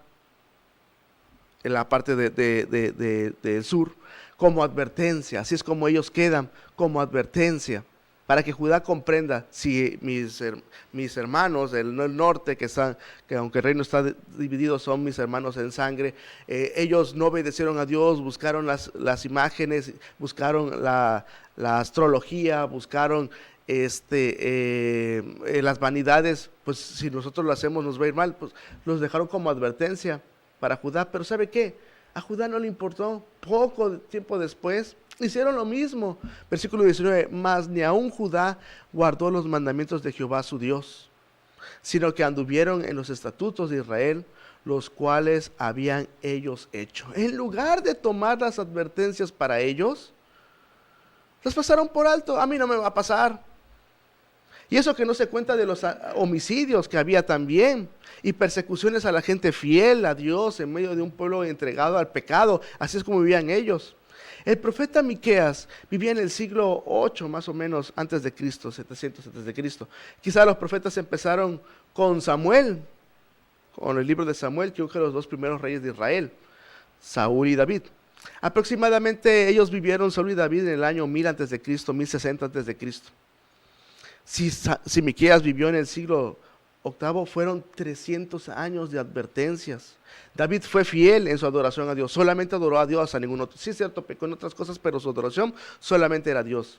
en la parte del sur, como advertencia. Así es como ellos quedan, como advertencia para que Judá comprenda, si mis hermanos del norte, que aunque el reino está dividido, son mis hermanos en sangre, ellos no obedecieron a Dios, buscaron las imágenes, buscaron la astrología, buscaron las vanidades, pues si nosotros lo hacemos nos va a ir mal, pues los dejaron como advertencia para Judá. Pero ¿sabe qué? A Judá no le importó. Poco tiempo después hicieron lo mismo. Versículo 19, mas ni aun Judá guardó los mandamientos de Jehová su Dios, sino que anduvieron en los estatutos de Israel, los cuales habían ellos hecho. En lugar de tomar las advertencias para ellos, las pasaron por alto. A mí no me va a pasar. Y eso que no se cuenta de los homicidios que había también, y persecuciones a la gente fiel a Dios en medio de un pueblo entregado al pecado. Así es como vivían ellos. El profeta Miqueas vivía en el siglo 8 más o menos antes de Cristo, 700 antes de Cristo. Quizá los profetas empezaron con Samuel, con el libro de Samuel, que unge los dos primeros reyes de Israel, Saúl y David. Aproximadamente ellos vivieron, Saúl y David, en el año 1000 antes de Cristo, 1060 antes de Cristo. Si Miqueas vivió en el siglo VIII, fueron 300 años de advertencias. David fue fiel en su adoración a Dios, solamente adoró a Dios, a ningún otro. Sí es cierto, pecó en otras cosas, pero su adoración solamente era a Dios.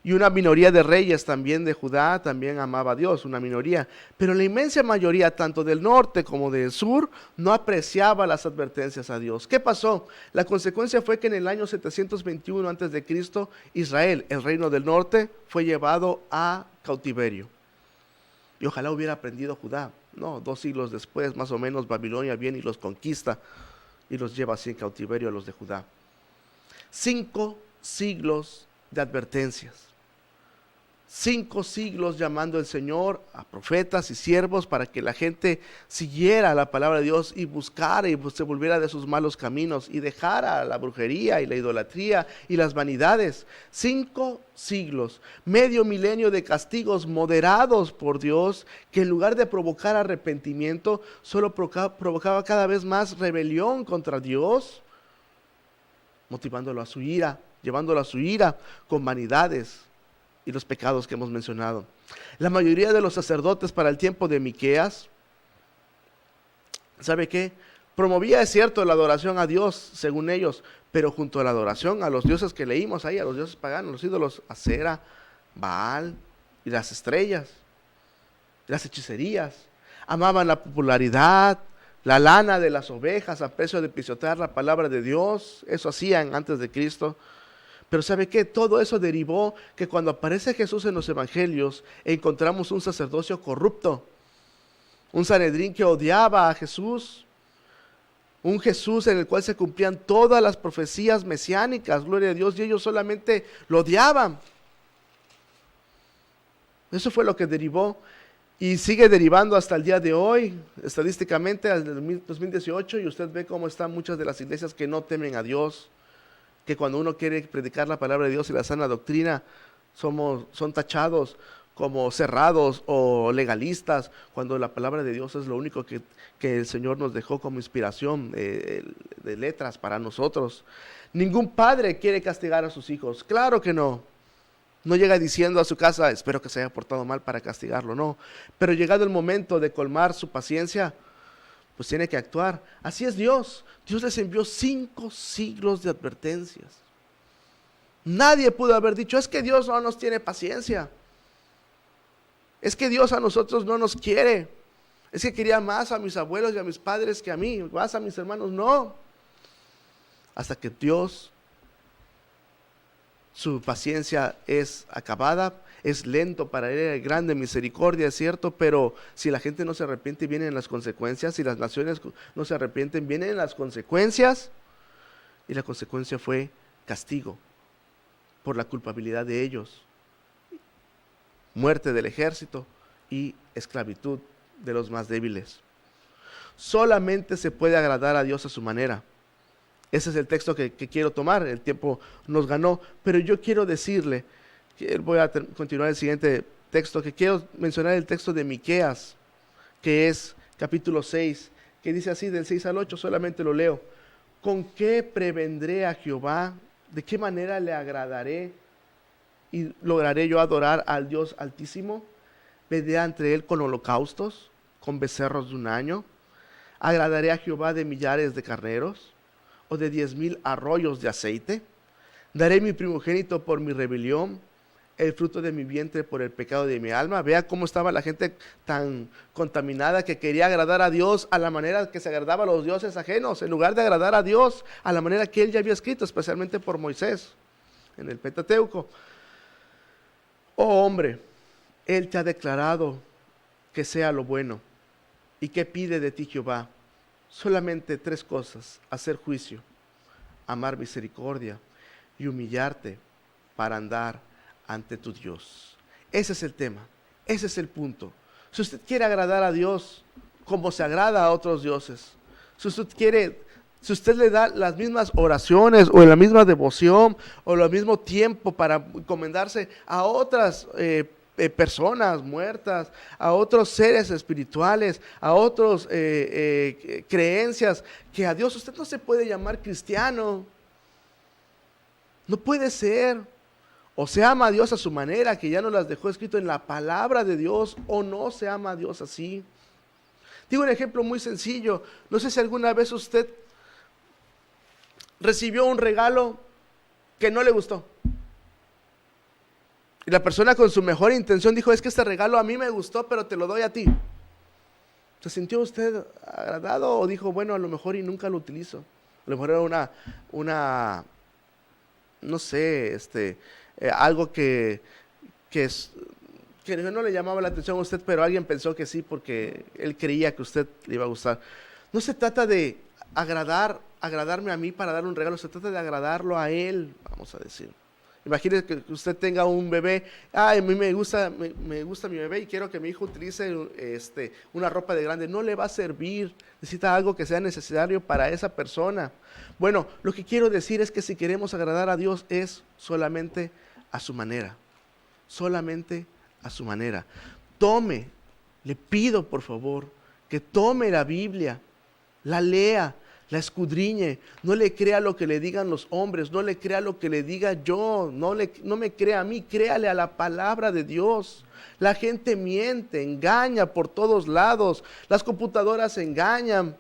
Y una minoría de reyes también de Judá también amaba a Dios, una minoría. Pero la inmensa mayoría, tanto del norte como del sur, no apreciaba las advertencias a Dios. ¿Qué pasó? La consecuencia fue que en el año 721 antes de Cristo, Israel, el reino del norte, fue llevado a cautiverio. Y ojalá hubiera aprendido Judá. No, 2 siglos después, más o menos, Babilonia viene y los conquista y los lleva así en cautiverio a los de Judá. 5 siglos de advertencias. 5 siglos llamando el Señor a profetas y siervos para que la gente siguiera la palabra de Dios y buscara y se volviera de sus malos caminos y dejara la brujería y la idolatría y las vanidades. 5 siglos, medio milenio de castigos moderados por Dios, que en lugar de provocar arrepentimiento, solo provocaba cada vez más rebelión contra Dios, motivándolo a su ira, llevándolo a su ira con vanidades y los pecados que hemos mencionado. La mayoría de los sacerdotes para el tiempo de Miqueas, ¿sabe qué? Promovía, es cierto, la adoración a Dios, según ellos, pero junto a la adoración a los dioses que leímos ahí, a los dioses paganos, los ídolos, Acera, Baal y las estrellas, las hechicerías. Amaban la popularidad, la lana de las ovejas a precio de pisotear la palabra de Dios. Eso hacían antes de Cristo. Pero ¿sabe qué? Todo eso derivó que cuando aparece Jesús en los evangelios, encontramos un sacerdocio corrupto, un Sanedrín que odiaba a Jesús, un Jesús en el cual se cumplían todas las profecías mesiánicas, gloria a Dios, y ellos solamente lo odiaban. Eso fue lo que derivó y sigue derivando hasta el día de hoy, estadísticamente, al 2018, y usted ve cómo están muchas de las iglesias que no temen a Dios, que cuando uno quiere predicar la palabra de Dios y la sana doctrina, son tachados como cerrados o legalistas, cuando la palabra de Dios es lo único que el Señor nos dejó como inspiración de letras para nosotros. Ningún padre quiere castigar a sus hijos, claro que no. No llega diciendo a su casa, espero que se haya portado mal para castigarlo, no. Pero llegado el momento de colmar su paciencia, pues tiene que actuar. Así es Dios. Dios les envió 5 siglos de advertencias. Nadie pudo haber dicho, es que Dios no nos tiene paciencia. Es que Dios a nosotros no nos quiere. Es que quería más a mis abuelos y a mis padres que a mí, más a mis hermanos. No. Hasta que Dios, su paciencia es acabada, es lento para él, grande misericordia, es cierto, pero si la gente no se arrepiente, vienen las consecuencias. Si las naciones no se arrepienten, vienen las consecuencias. Y la consecuencia fue castigo por la culpabilidad de ellos, muerte del ejército y esclavitud de los más débiles. Solamente se puede agradar a Dios a su manera. Ese es el texto que quiero tomar. El tiempo nos ganó, pero yo quiero decirle, voy a continuar el siguiente texto, que quiero mencionar el texto de Miqueas, que es capítulo 6, que dice así del 6 al 8, solamente lo leo. ¿Con qué prevendré a Jehová? ¿De qué manera le agradaré? y lograré yo adorar al Dios Altísimo? ¿Vendré ante Él con holocaustos, con becerros de un año? ¿Agradaré a Jehová de millares de carneros o de 10,000 arroyos de aceite? ¿Daré mi primogénito por mi rebelión, el fruto de mi vientre por el pecado de mi alma? Vea cómo estaba la gente tan contaminada que quería agradar a Dios a la manera que se agradaba a los dioses ajenos, en lugar de agradar a Dios a la manera que Él ya había escrito, especialmente por Moisés en el Pentateuco. Oh hombre, Él te ha declarado que sea lo bueno. ¿Y qué pide de ti Jehová? Solamente 3 cosas: hacer juicio, amar misericordia y humillarte para andar ante tu Dios. Ese es el tema, ese es el punto. Si usted quiere agradar a Dios como se agrada a otros dioses, si usted le da las mismas oraciones o la misma devoción o el mismo tiempo para encomendarse a otras personas muertas, a otros seres espirituales, a otras creencias que a Dios, usted no se puede llamar cristiano. No puede ser. O se ama a Dios a su manera, que ya nos las dejó escrito en la palabra de Dios, o no se ama a Dios así. Digo un ejemplo muy sencillo. No sé si alguna vez usted recibió un regalo que no le gustó. Y la persona con su mejor intención dijo: es que este regalo a mí me gustó, pero te lo doy a ti. ¿Se sintió usted agradado o dijo, bueno, a lo mejor y nunca lo utilizo? A lo mejor era una no sé, algo que no le llamaba la atención a usted, pero alguien pensó que sí porque él creía que a usted le iba a gustar. No se trata de agradarme a mí para dar un regalo, se trata de agradarlo a él, vamos a decir. Imagínese que usted tenga un bebé. A mí me gusta mi bebé y quiero que mi hijo utilice una ropa de grande. No le va a servir, necesita algo que sea necesario para esa persona. Bueno, lo que quiero decir es que si queremos agradar a Dios es solamente a su manera, solamente a su manera. Le pido por favor que tome la Biblia, la lea, la escudriñe, no le crea lo que le digan los hombres, no le crea lo que le diga yo, no me crea a mí, créale a la palabra de Dios. La gente miente, engaña por todos lados, las computadoras engañan,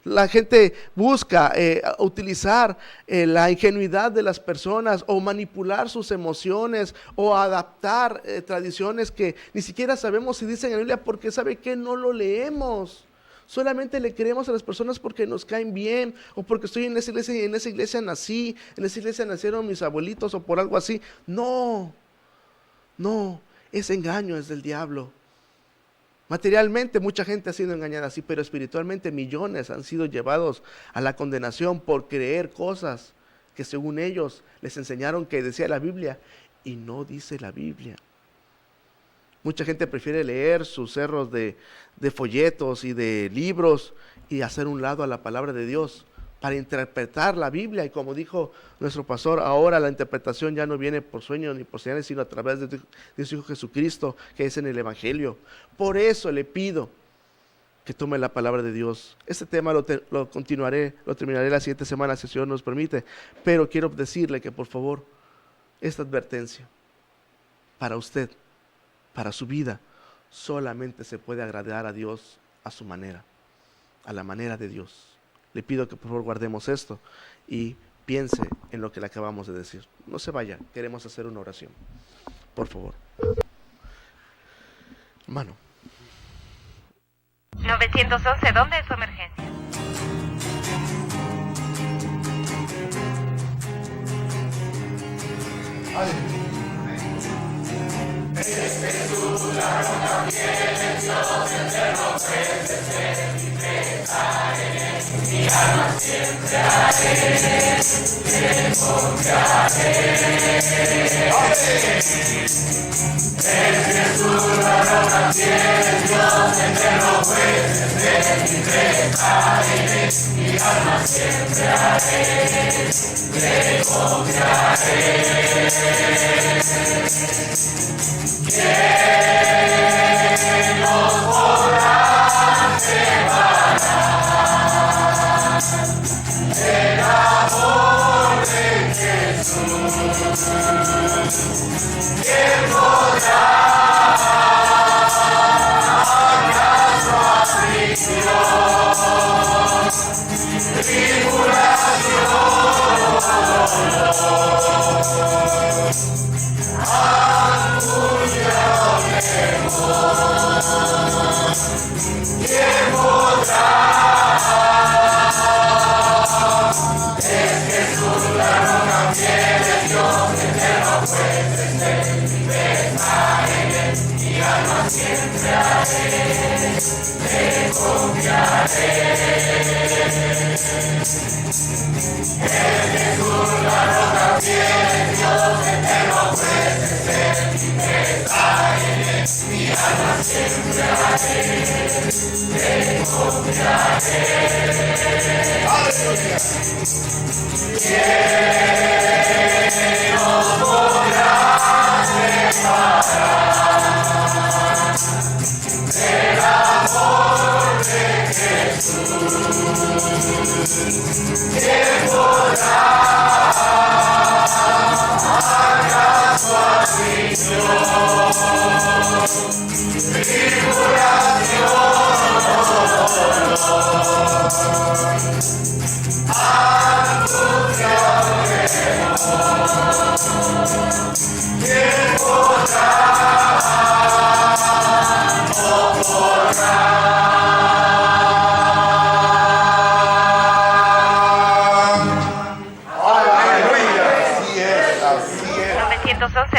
la gente busca utilizar la ingenuidad de las personas o manipular sus emociones o adaptar tradiciones que ni siquiera sabemos si dicen en la Biblia, porque ¿sabe qué? No lo leemos. Solamente le creemos a las personas porque nos caen bien, o porque estoy en esa iglesia y en esa iglesia nací, en esa iglesia nacieron mis abuelitos o por algo así. No, ese engaño es del diablo. Materialmente mucha gente ha sido engañada así, pero espiritualmente millones han sido llevados a la condenación por creer cosas que según ellos les enseñaron que decía la Biblia y no dice la Biblia. Mucha gente prefiere leer sus cerros de folletos y de libros y hacer un lado a la palabra de Dios para interpretar la Biblia. Y como dijo nuestro pastor, ahora la interpretación ya no viene por sueños ni por señales, sino a través de su Hijo Jesucristo, que es en el Evangelio. Por eso le pido que tome la palabra de Dios. Este tema lo terminaré la siguiente semana, si el Señor nos permite. Pero quiero decirle que por favor, esta advertencia para usted, para su vida, solamente se puede agradar a Dios a su manera, a la manera de Dios. Le pido que por favor guardemos esto y piense en lo que le acabamos de decir. No se vaya, queremos hacer una oración. Por favor. Hermano. 911, ¿dónde es su emergencia? Mi alma siempre haré, te confiaré. En Jesús la roca fiel, Dios eterno juez, de mi pecaré. Mi alma siempre haré, te confiaré. ¿Quién nos podrá separar del amor de Jesús?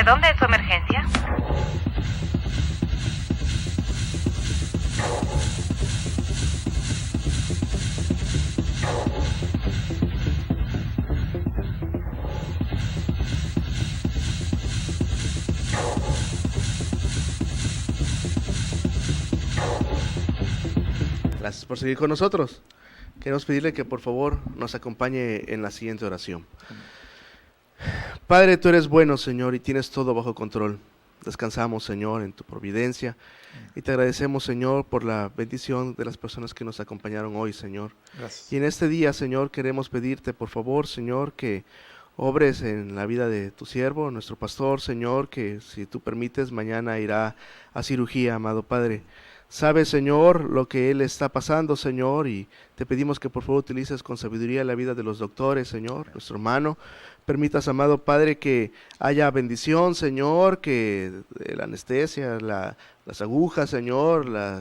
¿Dónde es su emergencia? Gracias por seguir con nosotros. Queremos pedirle que por favor nos acompañe en la siguiente oración. Padre, tú eres bueno, Señor, y tienes todo bajo control. Descansamos, Señor, en tu providencia y te agradecemos, Señor, por la bendición de las personas que nos acompañaron hoy, Señor. Gracias. Y en este día, Señor, queremos pedirte, por favor, Señor, que obres en la vida de tu siervo, nuestro pastor, Señor, que si tú permites, mañana irá a cirugía, amado Padre. Sabes, Señor, lo que él está pasando, Señor, y te pedimos que por favor utilices con sabiduría la vida de los doctores, Señor, nuestro hermano. Permitas, amado Padre, que haya bendición, Señor, que la anestesia, las agujas, Señor, las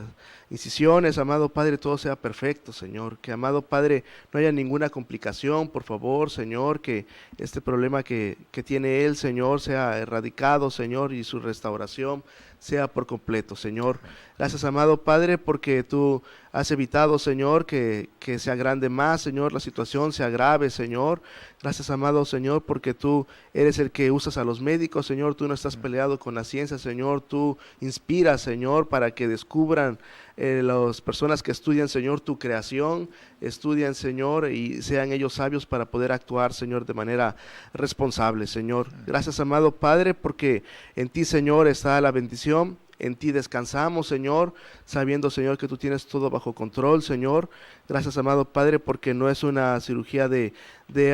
incisiones, amado Padre, todo sea perfecto, Señor. Que, amado Padre, no haya ninguna complicación, por favor, Señor, que este problema que tiene él, Señor, sea erradicado, Señor, y su restauración sea por completo, Señor. Gracias, amado Padre, porque tú has evitado, Señor, que se agrande más, Señor, la situación se agrave, Señor. Gracias, amado Señor, porque tú eres el que usas a los médicos, Señor. Tú no estás peleado con la ciencia, Señor. Tú inspiras, Señor, para que descubran las personas que estudian, Señor, tu creación, estudian, Señor, y sean ellos sabios para poder actuar, Señor, de manera responsable, Señor. Gracias, amado Padre, porque en ti, Señor, está la bendición. En ti descansamos, Señor, sabiendo, Señor, que tú tienes todo bajo control, Señor. Gracias, amado Padre, porque no es una cirugía de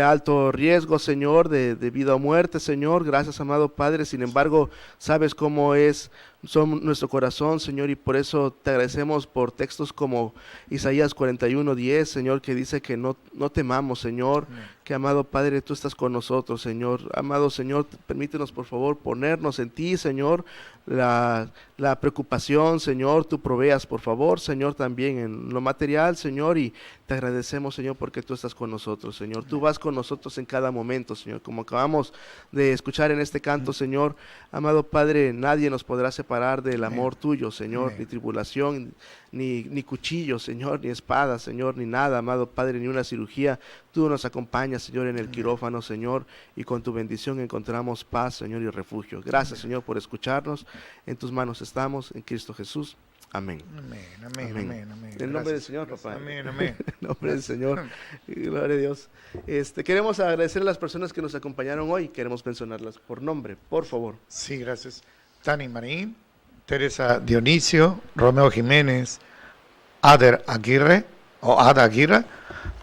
alto riesgo, Señor, de vida o muerte, Señor. Gracias, amado Padre. Sin embargo, sabes cómo son nuestro corazón, Señor, y por eso te agradecemos por textos como Isaías 41:10, Señor, que dice que no temamos, Señor. Que, amado Padre, tú estás con nosotros, Señor. Amado Señor, permítenos, por favor, ponernos en ti, Señor. La preocupación, Señor, tú proveas, por favor, Señor, también en lo material, Señor, y te agradecemos, Señor, porque tú estás con nosotros, Señor. Tú vas con nosotros en cada momento, Señor, como acabamos de escuchar en este canto, Señor. Amado Padre, nadie nos podrá separar del amor tuyo, Señor, ni tribulación, ni cuchillo, Señor, ni espada, Señor, ni nada, amado Padre, ni una cirugía. Tú nos acompañas, Señor, en el quirófano, Señor, y con tu bendición encontramos paz, Señor, y refugio. Gracias, Señor, por escucharnos. En tus manos estamos, en Cristo Jesús. Amén. Amén. En el nombre del Señor, papá. Amén. En nombre del Señor. Gloria a Dios. Queremos agradecer a las personas que nos acompañaron hoy. Queremos mencionarlas por nombre, por favor. Sí, gracias. Tani Marín, Teresa Dionisio, Romeo Jiménez, Ada Aguirre,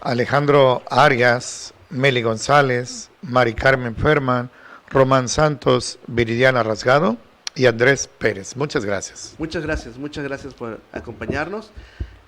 Alejandro Arias, Meli González, Mari Carmen Ferman, Román Santos, Viridiana Rasgado y Andrés Pérez. Muchas gracias. Muchas gracias por acompañarnos.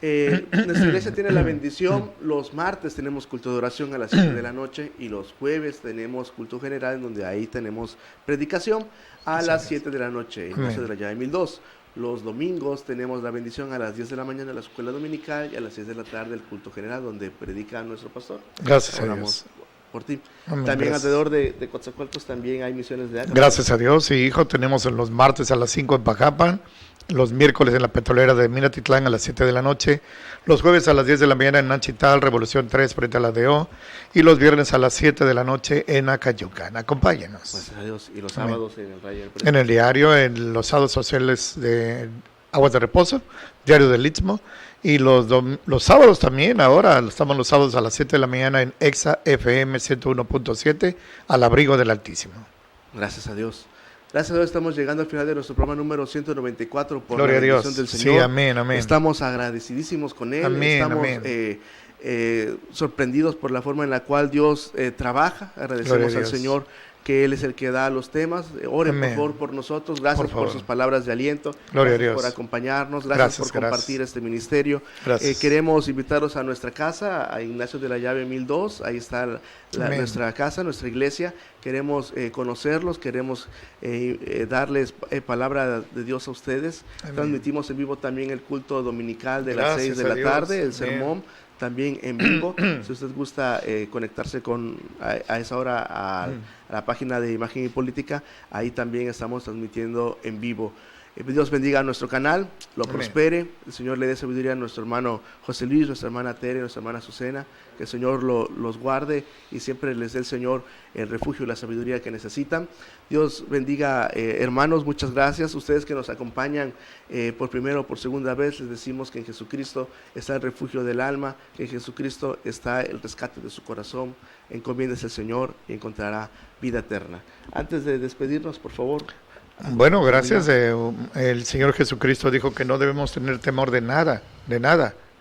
Nuestra iglesia tiene la bendición, los martes tenemos culto de oración a las 7 de la noche y los jueves tenemos culto general en donde ahí tenemos predicación a las 7 de la noche, en Paso de la Llave 1002. Los domingos tenemos la bendición a las 10 de la mañana en la escuela dominical y a las 6 de la tarde el culto general donde predica nuestro pastor. Gracias a Dios. Por ti. Amén, También gracias. alrededor de Coatzacoalcos también hay misiones de agua. Gracias a Dios, sí, hijo. Tenemos los martes a las 5 en Pajapan, los miércoles en la petrolera de Minatitlán a las 7 de la noche, los jueves a las 10 de la mañana en Nanchital, Revolución 3 frente a la DO, y los viernes a las 7 de la noche en Acayucan. Acompáñenos. Gracias a Dios. Y los sábados en el Rayo del En el diario, en los sábados sociales de Aguas de Reposo, Diario del Istmo, y los sábados también, ahora estamos los sábados a las 7 de la mañana en Exa FM 101.7, al abrigo del Altísimo. Gracias a Dios. Gracias a Dios estamos llegando al final de nuestro programa número 194 por Gloria la a Dios. bendición del Señor. Sí, amén, amén. Estamos agradecidísimos con Él. Amén, estamos amén. Sorprendidos por la forma en la cual Dios trabaja. Agradecemos Gloria a al Dios. Señor que Él es el que da los temas. Oren Amén. por favor por nosotros. Gracias Por favor. por sus palabras de aliento. Gloria a Gracias Dios. por acompañarnos. Gracias por Gracias. compartir este ministerio. Gracias. Queremos invitarlos a nuestra casa, a Ignacio de la Llave 1002. Ahí está Amén. nuestra casa, nuestra iglesia. Queremos conocerlos, queremos darles palabra de Dios a ustedes. Amén. Transmitimos en vivo también el culto dominical de las Gracias 6 de a la Dios. tarde, el Amén. sermón también en vivo. Si usted gusta conectarse a esa hora a la página de Imagen y Política, ahí también estamos transmitiendo en vivo. Dios bendiga a nuestro canal, lo Amén. prospere, el Señor le dé sabiduría a nuestro hermano José Luis, nuestra hermana Tere, nuestra hermana Azucena, que el Señor los guarde y siempre les dé el Señor el refugio y la sabiduría que necesitan. Dios bendiga, hermanos, muchas gracias. Ustedes que nos acompañan por primera o por segunda vez, les decimos que en Jesucristo está el refugio del alma, que en Jesucristo está el rescate de su corazón. Encomiéndese al Señor y encontrará vida eterna. Antes de despedirnos, por favor. Bueno, gracias. El Señor Jesucristo dijo que no debemos tener temor de nada,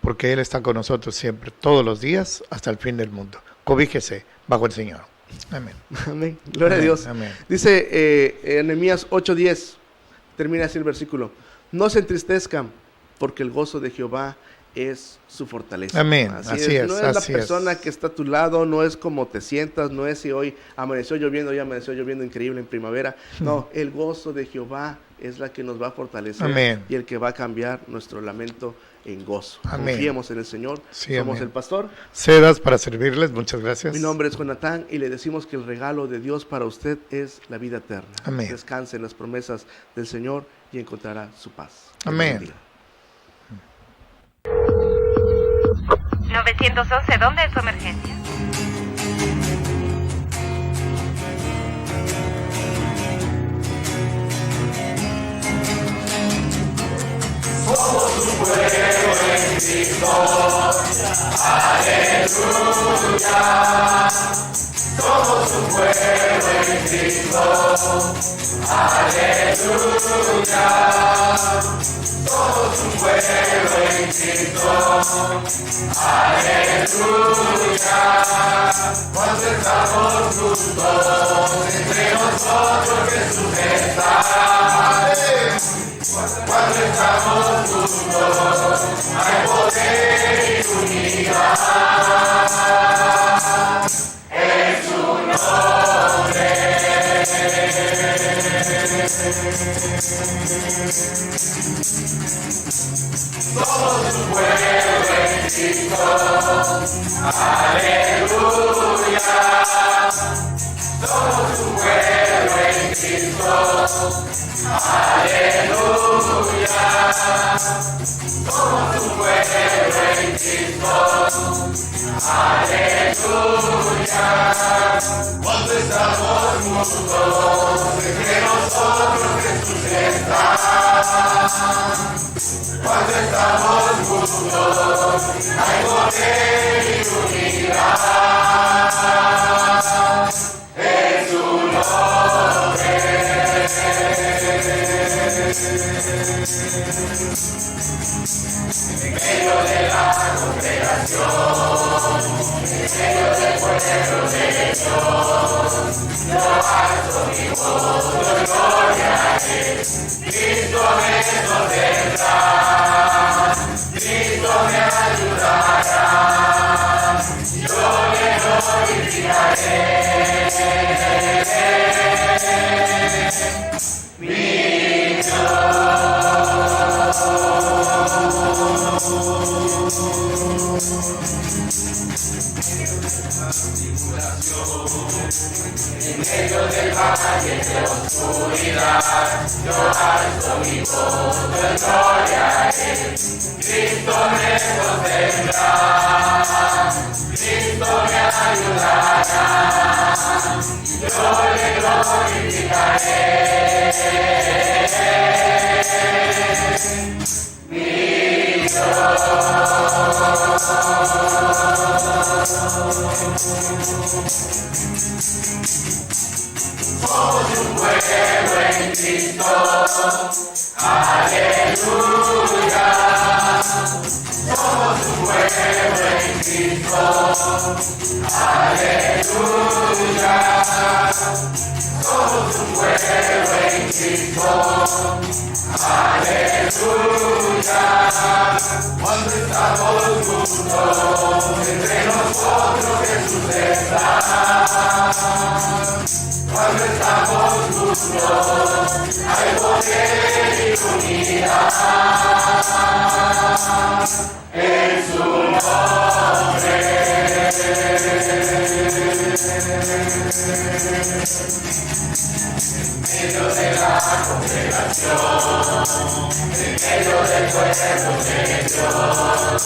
porque Él está con nosotros siempre, todos los días, hasta el fin del mundo. Cobíjese bajo el Señor. Amén. Amén. Gloria Amén. a Dios. Amén. Dice en Nehemías 8:10, termina así el versículo: no se entristezcan, porque el gozo de Jehová es su fortaleza. Amén. Así es, No es así la persona que está a tu lado, no es como te sientas, no es si hoy amaneció lloviendo increíble en primavera. No, el gozo de Jehová es la que nos va a fortalecer. Amén. Y el que va a cambiar nuestro lamento en gozo. Amén. Confiemos en el Señor. Sí, Somos amén. el pastor. Sedas para servirles, muchas gracias. Mi nombre es Jonatán y le decimos que el regalo de Dios para usted es la vida eterna. Amén. Descanse en las promesas del Señor y encontrará su paz. Dios Amén. bendiga. 911, ¿dónde es su emergencia? En medio de la congregación, en medio del pueblo de Dios, yo alzo mi voz, doy gloria a Él. Cristo me sostendrá, Cristo me ayudará, yo le glorificaré. Mi en medio del valle de oscuridad, yo alzo mi voz, doy gloria a Él. Cristo me sostendrá, Cristo me ayudará, yo le glorificaré. Mi Dios. Somos un pueblo en Cristo, aleluya. Somos un pueblo en Cristo, aleluya. Somos un pueblo en Cristo, aleluya. Cuando estamos juntos, entre nosotros Jesús está. Cuando estamos juntos, hay poder y unidad. En su nombre. En medio de la congregación, en medio del pueblo de Dios,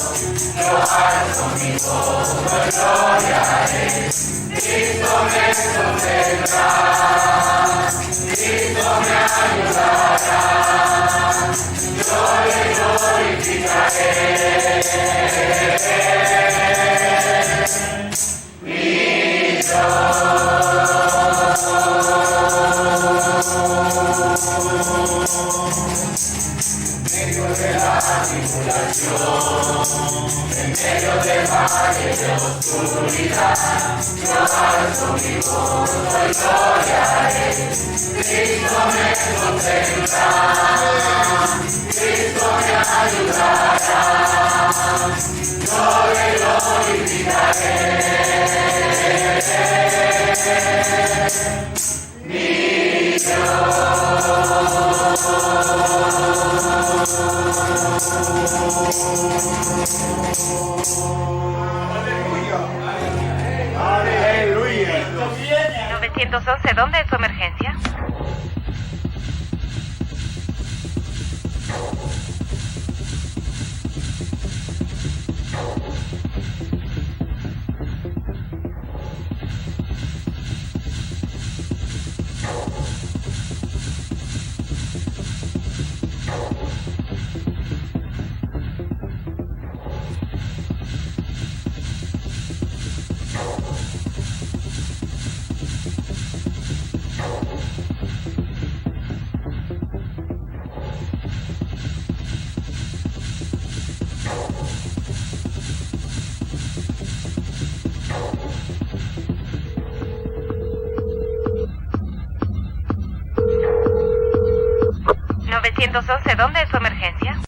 yo alzo mi voz, doy gloria a Él. Cristo me sostendrá, Cristo me ayudará, yo le glorificaré. Mi Dios. En medio de la tribulación, en medio del valle de oscuridad, yo alzo mi voz, doy gloria a Él. Cristo me sostendrá, Cristo me ayudará, yo le glorificaré. Mi Dios. Aleluya. 911, ¿dónde es su emergencia? ¿911, dónde es su emergencia?